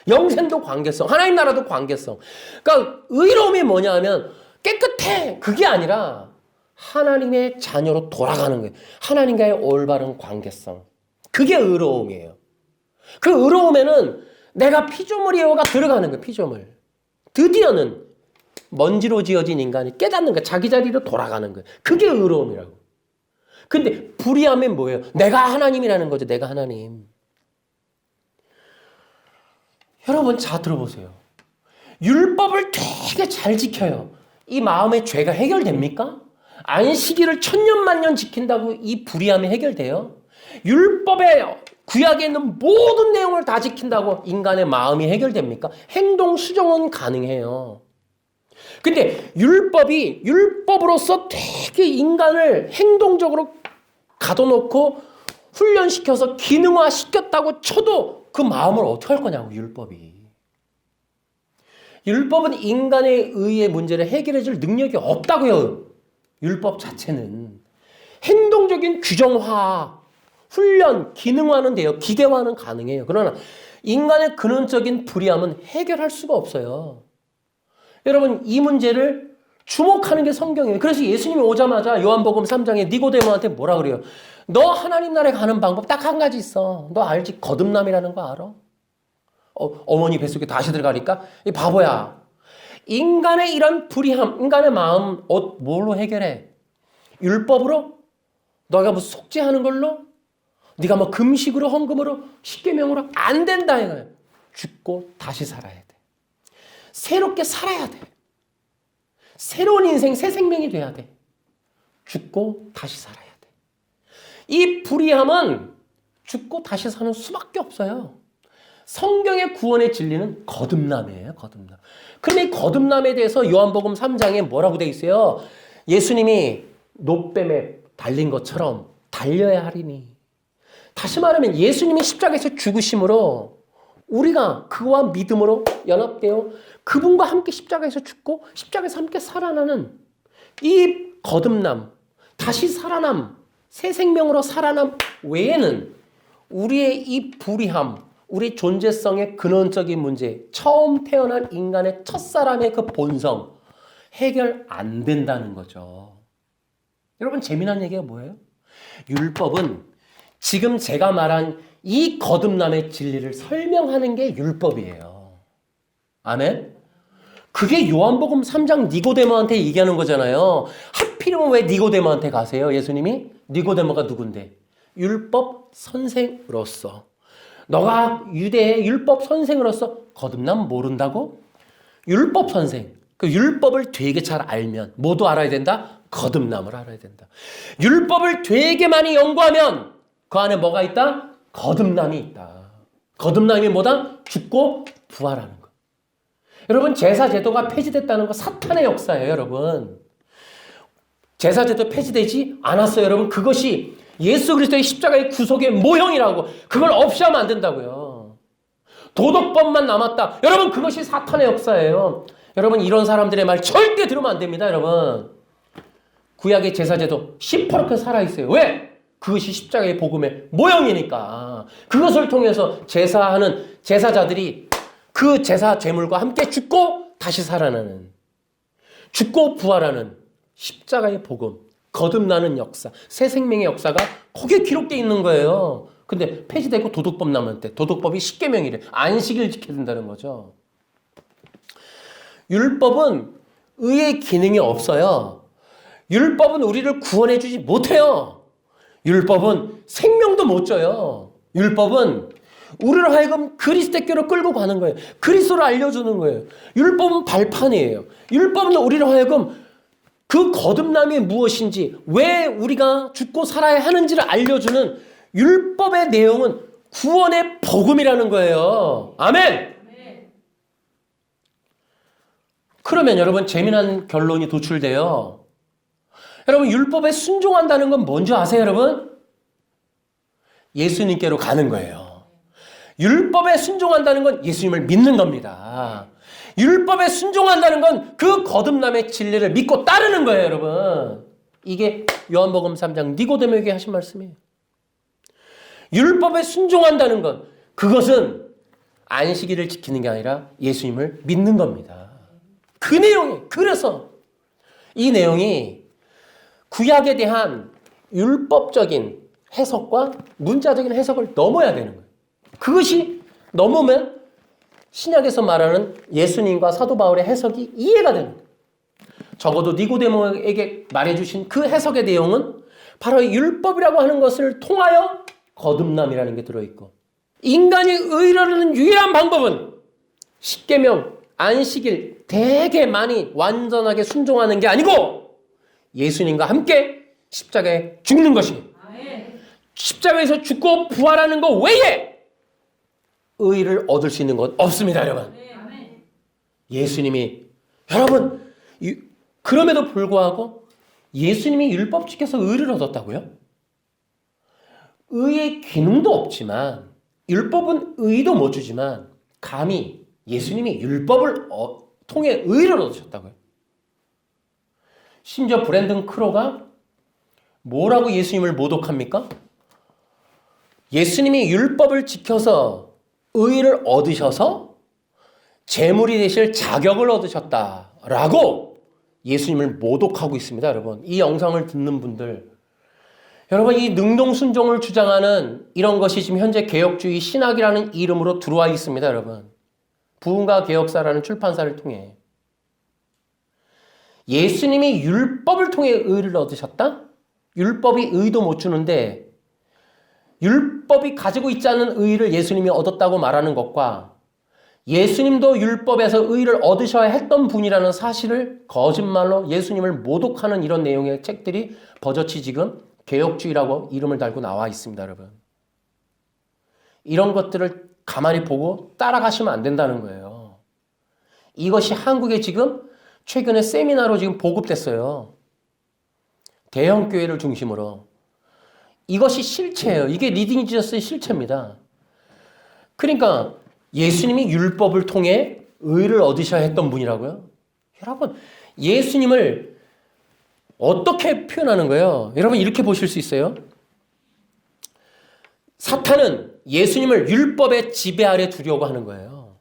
영생도 관계성, 하나님 나라도 관계성. 그러니까 의로움이 뭐냐 하면 깨끗해. 그게 아니라 하나님의 자녀로 돌아가는 거예요. 하나님과의 올바른 관계성. 그게 의로움이에요. 그 의로움에는 내가 피조물이요가 들어가는 거예요. 피조물. 드디어는 먼지로 지어진 인간이 깨닫는 거예요. 자기 자리로 돌아가는 거예요. 그게 의로움이라고. 근데 불의하면 뭐예요? 내가 하나님이라는 거죠. 내가 하나님. 여러분 잘 들어보세요. 율법을 되게 잘 지켜요. 이 마음의 죄가 해결됩니까? 안식일을 천년만년 지킨다고 이 불의함이 해결돼요? 율법의 구약에 있는 모든 내용을 다 지킨다고 인간의 마음이 해결됩니까? 행동 수정은 가능해요. 근데 율법이 율법으로서 되게 인간을 행동적으로 가둬놓고 훈련시켜서 기능화 시켰다고 쳐도 그 마음을 어떻게 할 거냐고. 율법이. 율법은 인간의 의의 문제를 해결해 줄 능력이 없다고요. 율법 자체는. 행동적인 규정화, 훈련, 기능화는 돼요. 기계화는 가능해요. 그러나 인간의 근원적인 불의함은 해결할 수가 없어요. 여러분, 이 문제를 주목하는 게 성경이에요. 그래서 예수님이 오자마자 요한복음 3장에 니고데모한테 뭐라 그래요? 너 하나님 나라에 가는 방법 딱 한 가지 있어. 너 알지? 거듭남이라는 거 알아? 어머니 뱃속에 다시 들어가니까 이 바보야. 인간의 이런 불의함, 인간의 마음 뭘로 해결해? 율법으로? 너가 뭐 속죄하는 걸로? 네가 뭐 금식으로 헌금으로 십계명으로 안 된다 이거예요. 죽고 다시 살아야 돼. 새롭게 살아야 돼. 새로운 인생, 새 생명이 돼야 돼. 죽고 다시 살아야 돼. 이 불의함은 죽고 다시 사는 수밖에 없어요. 성경의 구원의 진리는 거듭남이에요. 거듭남. 그럼 이 거듭남에 대해서 요한복음 3장에 뭐라고 돼 있어요? 예수님이 노뱀에 달린 것처럼 달려야 하리니. 다시 말하면 예수님이 십자가에서 죽으심으로 우리가 그와 믿음으로 연합되어 그분과 함께 십자가에서 죽고 십자가에서 함께 살아나는 이 거듭남, 다시 살아남, 새 생명으로 살아남 외에는 우리의 이 불의함, 우리 존재성의 근원적인 문제, 처음 태어난 인간의 첫사람의 그 본성 해결 안 된다는 거죠. 여러분, 재미난 얘기가 뭐예요? 율법은 지금 제가 말한 이 거듭남의 진리를 설명하는 게 율법이에요. 아멘? 그게 요한복음 3장 니고데모한테 얘기하는 거잖아요. 하필이면 왜 니고데모한테 가세요? 예수님이? 니고데모가 누군데? 율법 선생으로서. 너가 유대의 율법 선생으로서 거듭남 모른다고? 율법 선생. 그 율법을 되게 잘 알면 뭐도 알아야 된다? 거듭남을 알아야 된다. 율법을 되게 많이 연구하면 그 안에 뭐가 있다? 거듭남이 있다. 거듭남이 뭐다? 죽고 부활하는 거. 여러분, 제사 제도가 폐지됐다는 거 사탄의 역사예요, 여러분. 제사 제도 폐지되지 않았어요, 여러분. 그것이 예수 그리스도의 십자가의 구속의 모형이라고. 그걸 없이 하면 안 된다고요. 도덕법만 남았다. 여러분, 그것이 사탄의 역사예요. 여러분, 이런 사람들의 말 절대 들으면 안 됩니다, 여러분. 구약의 제사제도 시퍼렇게 살아있어요. 왜? 그것이 십자가의 복음의 모형이니까. 그것을 통해서 제사하는 제사자들이 그 제사 제물과 함께 죽고 다시 살아나는, 죽고 부활하는 십자가의 복음, 거듭나는 역사, 새 생명의 역사가 거기에 기록되어 있는 거예요. 근데 폐지되고 도덕법 남았대. 도덕법이 십계명이래. 안식일 지켜야 된다는 거죠. 율법은 의의 기능이 없어요. 율법은 우리를 구원해 주지 못해요. 율법은 생명도 못 줘요. 율법은 우리를 하여금 그리스도께로 끌고 가는 거예요. 그리스도를 알려주는 거예요. 율법은 발판이에요. 율법은 우리를 하여금 그 거듭남이 무엇인지, 왜 우리가 죽고 살아야 하는지를 알려주는 율법의 내용은 구원의 복음이라는 거예요. 아멘! 그러면 여러분, 재미난 결론이 도출돼요. 여러분, 율법에 순종한다는 건 뭔지 아세요, 여러분? 예수님께로 가는 거예요. 율법에 순종한다는 건 예수님을 믿는 겁니다. 율법에 순종한다는 건 그 거듭남의 진리를 믿고 따르는 거예요, 여러분. 이게 요한복음 3장 니고데모에게 하신 말씀이에요. 율법에 순종한다는 건 그것은 안식일을 지키는 게 아니라 예수님을 믿는 겁니다. 그 내용이, 그래서 이 내용이 구약에 대한 율법적인 해석과 문자적인 해석을 넘어야 되는 거예요. 그것이 넘으면 신약에서 말하는 예수님과 사도 바울의 해석이 이해가 되는 거예요. 적어도 니고데모에게 말해주신 그 해석의 내용은 바로 율법이라고 하는 것을 통하여 거듭남이라는 게 들어있고, 인간이 의로는 유일한 방법은 십계명, 안식일 되게 많이 완전하게 순종하는 게 아니고 예수님과 함께 십자가에 죽는 것이, 십자가에서 죽고 부활하는 것 외에 의를 얻을 수 있는 건 없습니다, 여러분. 예수님이, 여러분, 그럼에도 불구하고 예수님이 율법 지켜서 의를 얻었다고요? 의의 기능도 없지만, 율법은 의도 못 주지만 감히 예수님이 율법을 통해 의를 얻으셨다고요? 심지어 브랜든 크로가 뭐라고 예수님을 모독합니까? 예수님이 율법을 지켜서 의를 얻으셔서 제물이 되실 자격을 얻으셨다라고 예수님을 모독하고 있습니다, 여러분. 이 영상을 듣는 분들, 여러분, 이 능동순종을 주장하는 이런 것이 지금 현재 개혁주의 신학이라는 이름으로 들어와 있습니다, 여러분. 부흥과 개혁사라는 출판사를 통해. 예수님이 율법을 통해 의를 얻으셨다? 율법이 의도 못 주는데 율법이 가지고 있지 않은 의를 예수님이 얻었다고 말하는 것과 예수님도 율법에서 의를 얻으셔야 했던 분이라는 사실을 거짓말로 예수님을 모독하는 이런 내용의 책들이 버젓이 지금 개혁주의라고 이름을 달고 나와 있습니다, 여러분. 이런 것들을 가만히 보고 따라가시면 안 된다는 거예요. 이것이 한국에 지금 최근에 세미나로 지금 보급됐어요. 대형 교회를 중심으로. 이것이 실체예요. 이게 리딩 지저스의 실체입니다. 그러니까 예수님이 율법을 통해 의를 얻으셔야 했던 분이라고요? 여러분, 예수님을 어떻게 표현하는 거예요? 여러분, 이렇게 보실 수 있어요. 사탄은 예수님을 율법의 지배 아래 두려고 하는 거예요.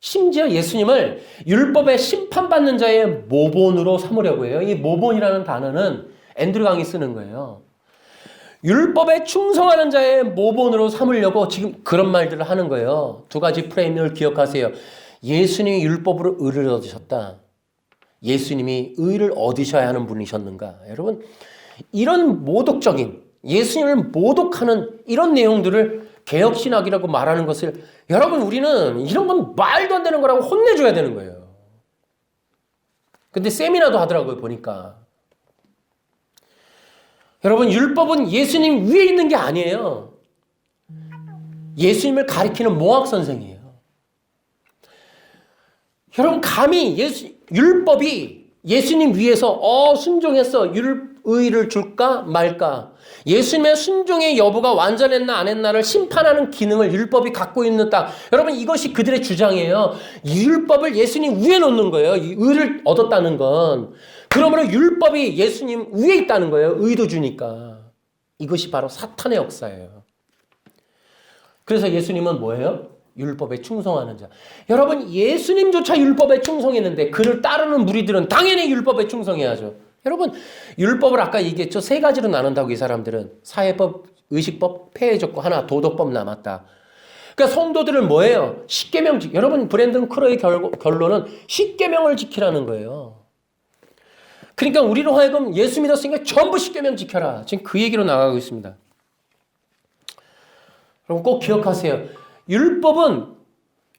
심지어 예수님을 율법의 심판받는 자의 모본으로 삼으려고 해요. 이 모본이라는 단어는 앤드류 강이 쓰는 거예요. 율법에 충성하는 자의 모본으로 삼으려고 지금 그런 말들을 하는 거예요. 두 가지 프레임을 기억하세요. 예수님이 율법으로 의를 얻으셨다. 예수님이 의를 얻으셔야 하는 분이셨는가. 여러분, 이런 모독적인, 예수님을 모독하는 이런 내용들을 개혁신학이라고 말하는 것을, 여러분, 우리는 이런 건 말도 안 되는 거라고 혼내줘야 되는 거예요. 근데 세미나도 하더라고요, 보니까. 여러분, 율법은 예수님 위에 있는 게 아니에요. 예수님을 가리키는 모학 선생이에요. 여러분, 감히 율법이 예수님 위에서 순종했어, 의를 줄까 말까, 예수님의 순종의 여부가 완전했나 안 했나를 심판하는 기능을 율법이 갖고 있다. 여러분, 이것이 그들의 주장이에요. 이 율법을 예수님 위에 놓는 거예요. 이 의를 얻었다는 건. 그러므로 율법이 예수님 위에 있다는 거예요. 의도 주니까. 이것이 바로 사탄의 역사예요. 그래서 예수님은 뭐예요? 율법에 충성하는 자. 여러분, 예수님조차 율법에 충성했는데 그를 따르는 무리들은 당연히 율법에 충성해야죠. 여러분, 율법을 아까 얘기했죠. 세 가지로 나눈다고, 이 사람들은. 사회법, 의식법, 폐해적고 하나 도덕법 남았다. 그러니까 성도들은 뭐예요? 십계명 여러분, 브랜든 크로의 결론은 십계명을 지키라는 거예요. 그러니까 우리로 하여금 예수 믿었으니까 전부 십계명 지켜라. 지금 그 얘기로 나가고 있습니다. 여러분, 꼭 기억하세요.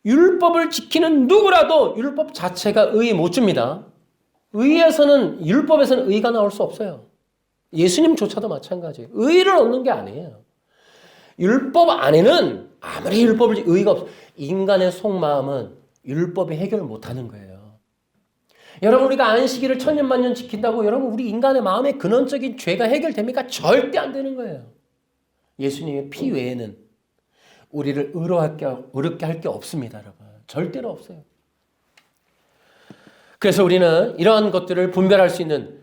율법을 지키는 누구라도 율법 자체가 의 못 줍니다. 율법에서는 의가 나올 수 없어요. 예수님조차도 마찬가지예요. 의를 얻는 게 아니에요. 율법 안에는 아무리 의가 없어, 인간의 속마음은 율법이 해결 못하는 거예요. 여러분, 우리가 안식일을 천년만년 지킨다고 여러분, 우리 인간의 마음의 근원적인 죄가 해결됩니까? 절대 안 되는 거예요. 예수님의 피 외에는 우리를 의롭게 할 게 없습니다, 여러분. 절대로 없어요. 그래서 우리는 이러한 것들을 분별할 수 있는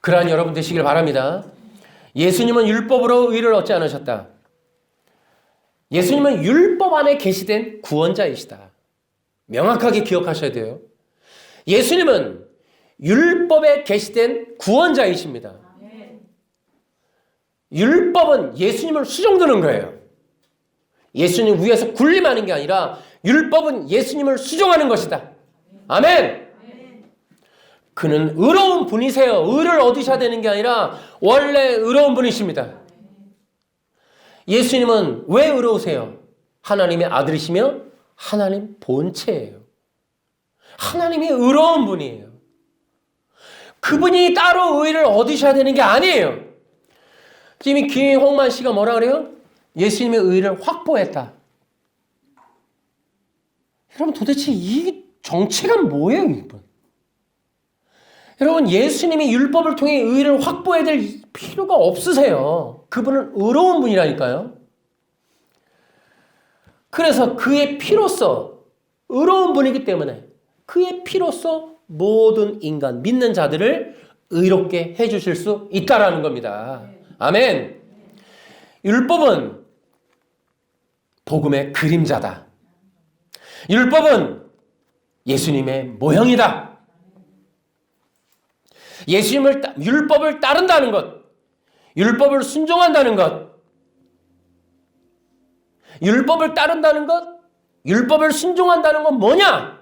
그러한 여러분 되시길 바랍니다. 예수님은 율법으로 의를 얻지 않으셨다. 예수님은 율법 안에 계시된 구원자이시다. 명확하게 기억하셔야 돼요. 예수님은 율법에 계시된 구원자이십니다. 율법은 예수님을 수종드는 거예요. 예수님 위에서 군림하는 게 아니라 율법은 예수님을 수종하는 것이다. 아멘! 그는 의로운 분이세요. 의를 얻으셔야 되는 게 아니라 원래 의로운 분이십니다. 예수님은 왜 의로우세요? 하나님의 아들이시며 하나님 본체예요. 하나님이 의로운 분이에요. 그분이 따로 의를 얻으셔야 되는 게 아니에요. 지금 김홍만 씨가 뭐라 그래요? 예수님의 의를 확보했다. 여러분, 도대체 이 정체가 뭐예요, 이분? 여러분, 예수님이 율법을 통해 의를 확보해야 될 필요가 없으세요. 그분은 의로운 분이라니까요. 그래서 그의 피로써, 의로운 분이기 때문에 그의 피로써 모든 인간, 믿는 자들을 의롭게 해주실 수 있다라는 겁니다. 아멘. 율법은 복음의 그림자다. 율법은 예수님의 모형이다. 율법을 따른다는 것, 율법을 순종한다는 것, 율법을 따른다는 것, 율법을 순종한다는 건 뭐냐?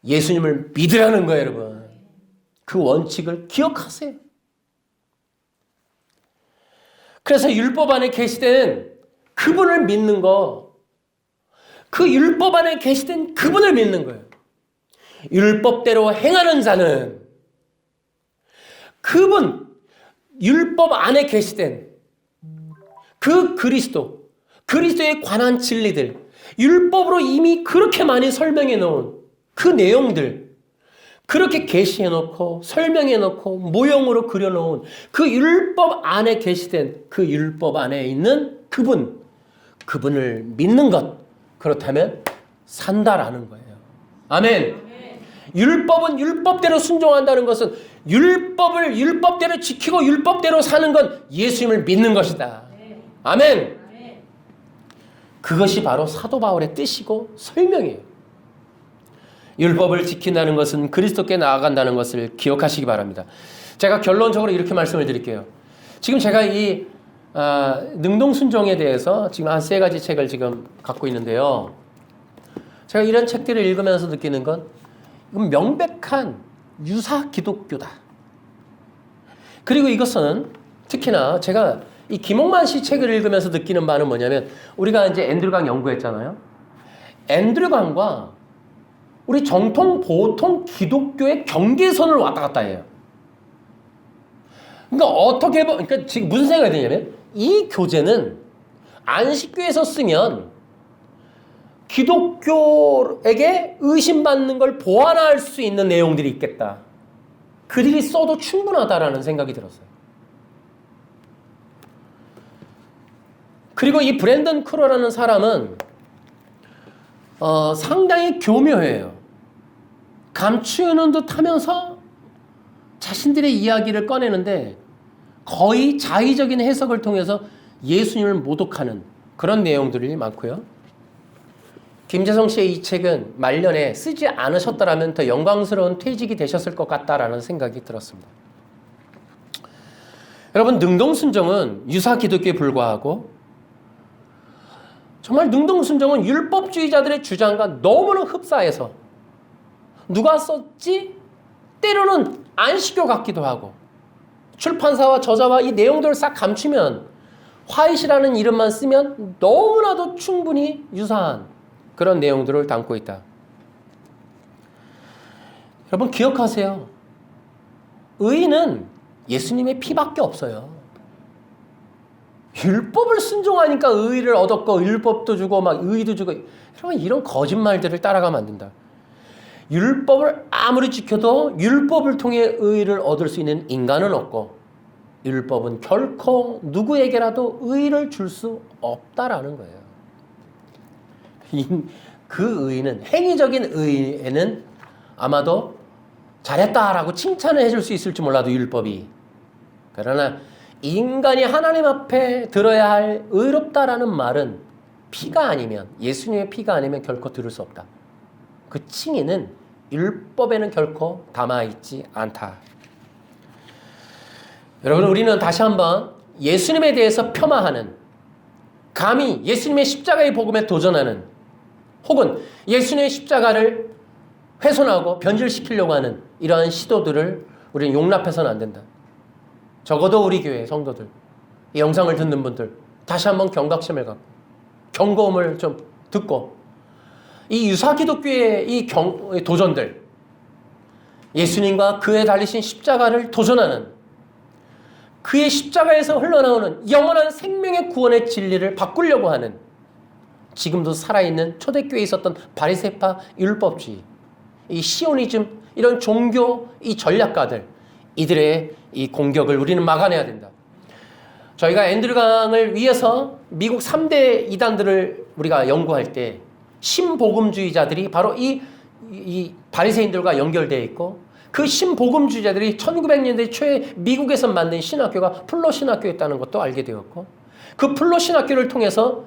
예수님을 믿으라는 거예요, 여러분. 그 원칙을 기억하세요. 그래서 율법 안에 계시된 그분을 믿는 거, 그 율법 안에 계시된 그분을 믿는 거예요. 율법대로 행하는 자는 그분, 율법 안에 계시된 그 그리스도에 관한 진리들, 율법으로 이미 그렇게 많이 설명해 놓은 그 내용들, 그렇게 계시해 놓고 설명해 놓고 모형으로 그려 놓은 그 율법 안에 계시된 그 율법 안에 있는 그분을 믿는 것, 그렇다면 산다라는 거예요. 아멘. 율법은 율법대로 순종한다는 것은 율법을 율법대로 지키고 율법대로 사는 건 예수님을 믿는 것이다. 아멘. 그것이 바로 사도 바울의 뜻이고 설명이에요. 율법을 지킨다는 것은 그리스도께 나아간다는 것을 기억하시기 바랍니다. 제가 결론적으로 이렇게 말씀을 드릴게요. 지금 제가 이 능동순종에 대해서 지금 한 3가지 책을 지금 갖고 있는데요. 제가 이런 책들을 읽으면서 느끼는 건 이건 명백한 유사 기독교다. 그리고 이것은 특히나 제가 이 김홍만 씨 책을 읽으면서 느끼는 바는 뭐냐면, 우리가 이제 앤드류강 연구했잖아요. 앤드류강과 우리 정통 보통 기독교의 경계선을 왔다 갔다 해요. 그러니까 지금 무슨 생각이 드냐면, 이 교재는 안식교에서 쓰면 기독교에게 의심받는 걸 보완할 수 있는 내용들이 있겠다. 그들이 써도 충분하다라는 생각이 들었어요. 그리고 이 브랜든 크로라는 사람은 상당히 교묘해요. 감추는 듯 하면서 자신들의 이야기를 꺼내는데 거의 자의적인 해석을 통해서 예수님을 모독하는 그런 내용들이 많고요. 김재성 씨의 이 책은 말년에 쓰지 않으셨더라면 더 영광스러운 퇴직이 되셨을 것 같다라는 생각이 들었습니다. 여러분, 능동순종은 유사 기독교에 불과하고 정말 능동순종은 율법주의자들의 주장과 너무나 흡사해서 누가 썼지? 때로는 안식교 같기도 하고, 출판사와 저자와 이 내용들을 싹 감추면, 화이트라는 이름만 쓰면 너무나도 충분히 유사한 그런 내용들을 담고 있다. 여러분 기억하세요. 의인은 예수님의 피밖에 없어요. 율법을 순종하니까 의의를 얻었고 율법도 주고 막 의의도 주고, 여러분 이런 거짓말들을 따라가면 안 된다. 율법을 아무리 지켜도 율법을 통해 의의를 얻을 수 있는 인간은 없고, 율법은 결코 누구에게라도 의의를 줄 수 없다라는 거예요. 그 의의는, 행위적인 의의에는 아마도 잘했다라고 칭찬을 해줄 수 있을지 몰라도 율법이, 그러나 인간이 하나님 앞에 들어야 할 의롭다라는 말은 피가 아니면, 예수님의 피가 아니면 결코 들을 수 없다. 그 칭의는 율법에는 결코 담아있지 않다. 여러분, 우리는 다시 한번 예수님에 대해서 폄하하는, 감히 예수님의 십자가의 복음에 도전하는, 혹은 예수님의 십자가를 훼손하고 변질시키려고 하는 이러한 시도들을 우리는 용납해서는 안 된다. 적어도 우리 교회 성도들, 이 영상을 듣는 분들, 다시 한번 경각심을 갖고 경고음을 좀 듣고, 이 유사 기독교의 이 도전들, 예수님과 그에 달리신 십자가를 도전하는, 그의 십자가에서 흘러나오는 영원한 생명의 구원의 진리를 바꾸려고 하는, 지금도 살아있는 초대교회에 있었던 바리새파 율법주의, 이 시오니즘, 이런 종교 이 전략가들, 이들의 이 공격을 우리는 막아내야 된다. 저희가 앤드류강을 위해서 미국 3대 이단들을 우리가 연구할 때 신복음주의자들이 바로 이 바리새인들과 연결되어 있고, 그 신복음주의자들이 1900년대 초에 미국에서 만든 신학교가 플러 신학교였다는 것도 알게 되었고, 그 플러 신학교를 통해서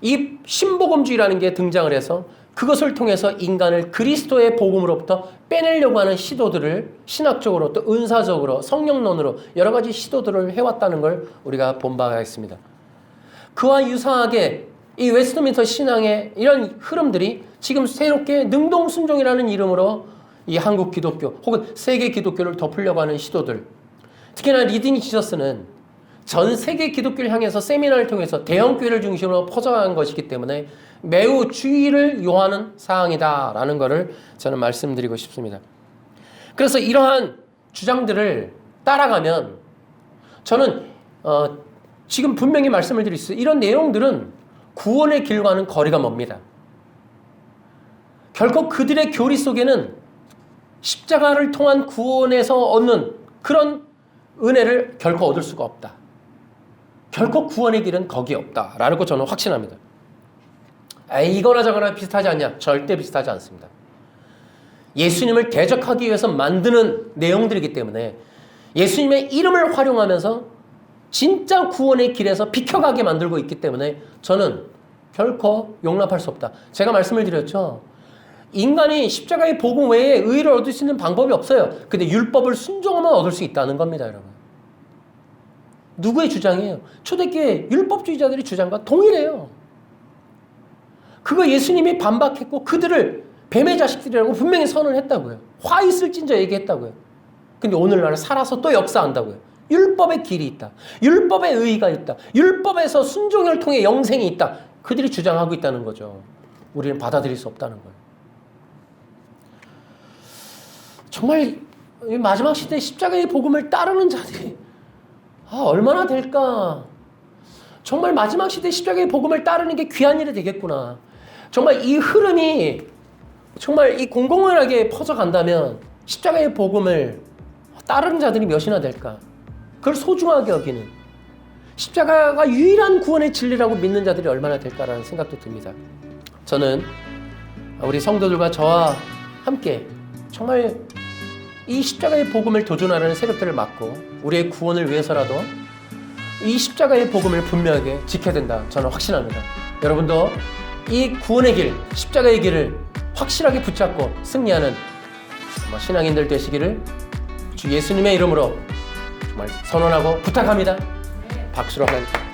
이 신복음주의라는 게 등장을 해서 그것을 통해서 인간을 그리스도의 복음으로부터 빼내려고 하는 시도들을 신학적으로 또 은사적으로 성령론으로 여러 가지 시도들을 해왔다는 걸 우리가 본 바가 있습니다. 그와 유사하게 이 웨스트민스터 신앙의 이런 흐름들이 지금 새롭게 능동순종이라는 이름으로 이 한국 기독교 혹은 세계 기독교를 덮으려고 하는 시도들, 특히나 리딩 지저스는 전 세계 기독교를 향해서 세미나를 통해서 대형 교회를 중심으로 퍼져간 것이기 때문에 매우 주의를 요하는 사항이다라는 것을 저는 말씀드리고 싶습니다. 그래서 이러한 주장들을 따라가면 저는 지금 분명히 말씀을 드릴 수 있어요. 이런 내용들은 구원의 길과는 거리가 멉니다. 결코 그들의 교리 속에는 십자가를 통한 구원에서 얻는 그런 은혜를 결코 얻을 수가 없다. 결코 구원의 길은 거기에 없다라는 거 저는 확신합니다. 이거나 저거나 비슷하지 않냐? 절대 비슷하지 않습니다. 예수님을 대적하기 위해서 만드는 내용들이기 때문에 예수님의 이름을 활용하면서 진짜 구원의 길에서 비켜가게 만들고 있기 때문에 저는 결코 용납할 수 없다. 제가 말씀을 드렸죠. 인간이 십자가의 복음 외에 의를 얻을 수 있는 방법이 없어요. 근데 율법을 순종하면 얻을 수 있다는 겁니다, 여러분. 누구의 주장이에요? 초대교회 율법주의자들의 주장과 동일해요. 그거 예수님이 반박했고 그들을 뱀의 자식들이라고 분명히 선언했다고요. 화 있을진저 얘기했다고요. 근데 오늘날 살아서 또 역사한다고요. 율법의 길이 있다. 율법의 의의가 있다. 율법에서 순종을 통해 영생이 있다. 그들이 주장하고 있다는 거죠. 우리는 받아들일 수 없다는 거예요. 정말 마지막 시대에 십자가의 복음을 따르는 자들이 얼마나 될까? 정말 마지막 시대에 십자가의 복음을 따르는 게 귀한 일이 되겠구나. 정말 이 흐름이 정말 이 공공연하게 퍼져간다면 십자가의 복음을 따르는 자들이 몇이나 될까? 그걸 소중하게 여기는 십자가가 유일한 구원의 진리라고 믿는 자들이 얼마나 될까라는 생각도 듭니다. 저는 우리 성도들과 저와 함께 정말 이 십자가의 복음을 도전하려는 세력들을 막고 우리의 구원을 위해서라도 이 십자가의 복음을 분명하게 지켜야 된다. 저는 확신합니다. 여러분도 이 구원의 길, 십자가의 길을 확실하게 붙잡고 승리하는 신앙인들 되시기를 주 예수님의 이름으로 정말 선언하고 부탁합니다. 박수로 하나님.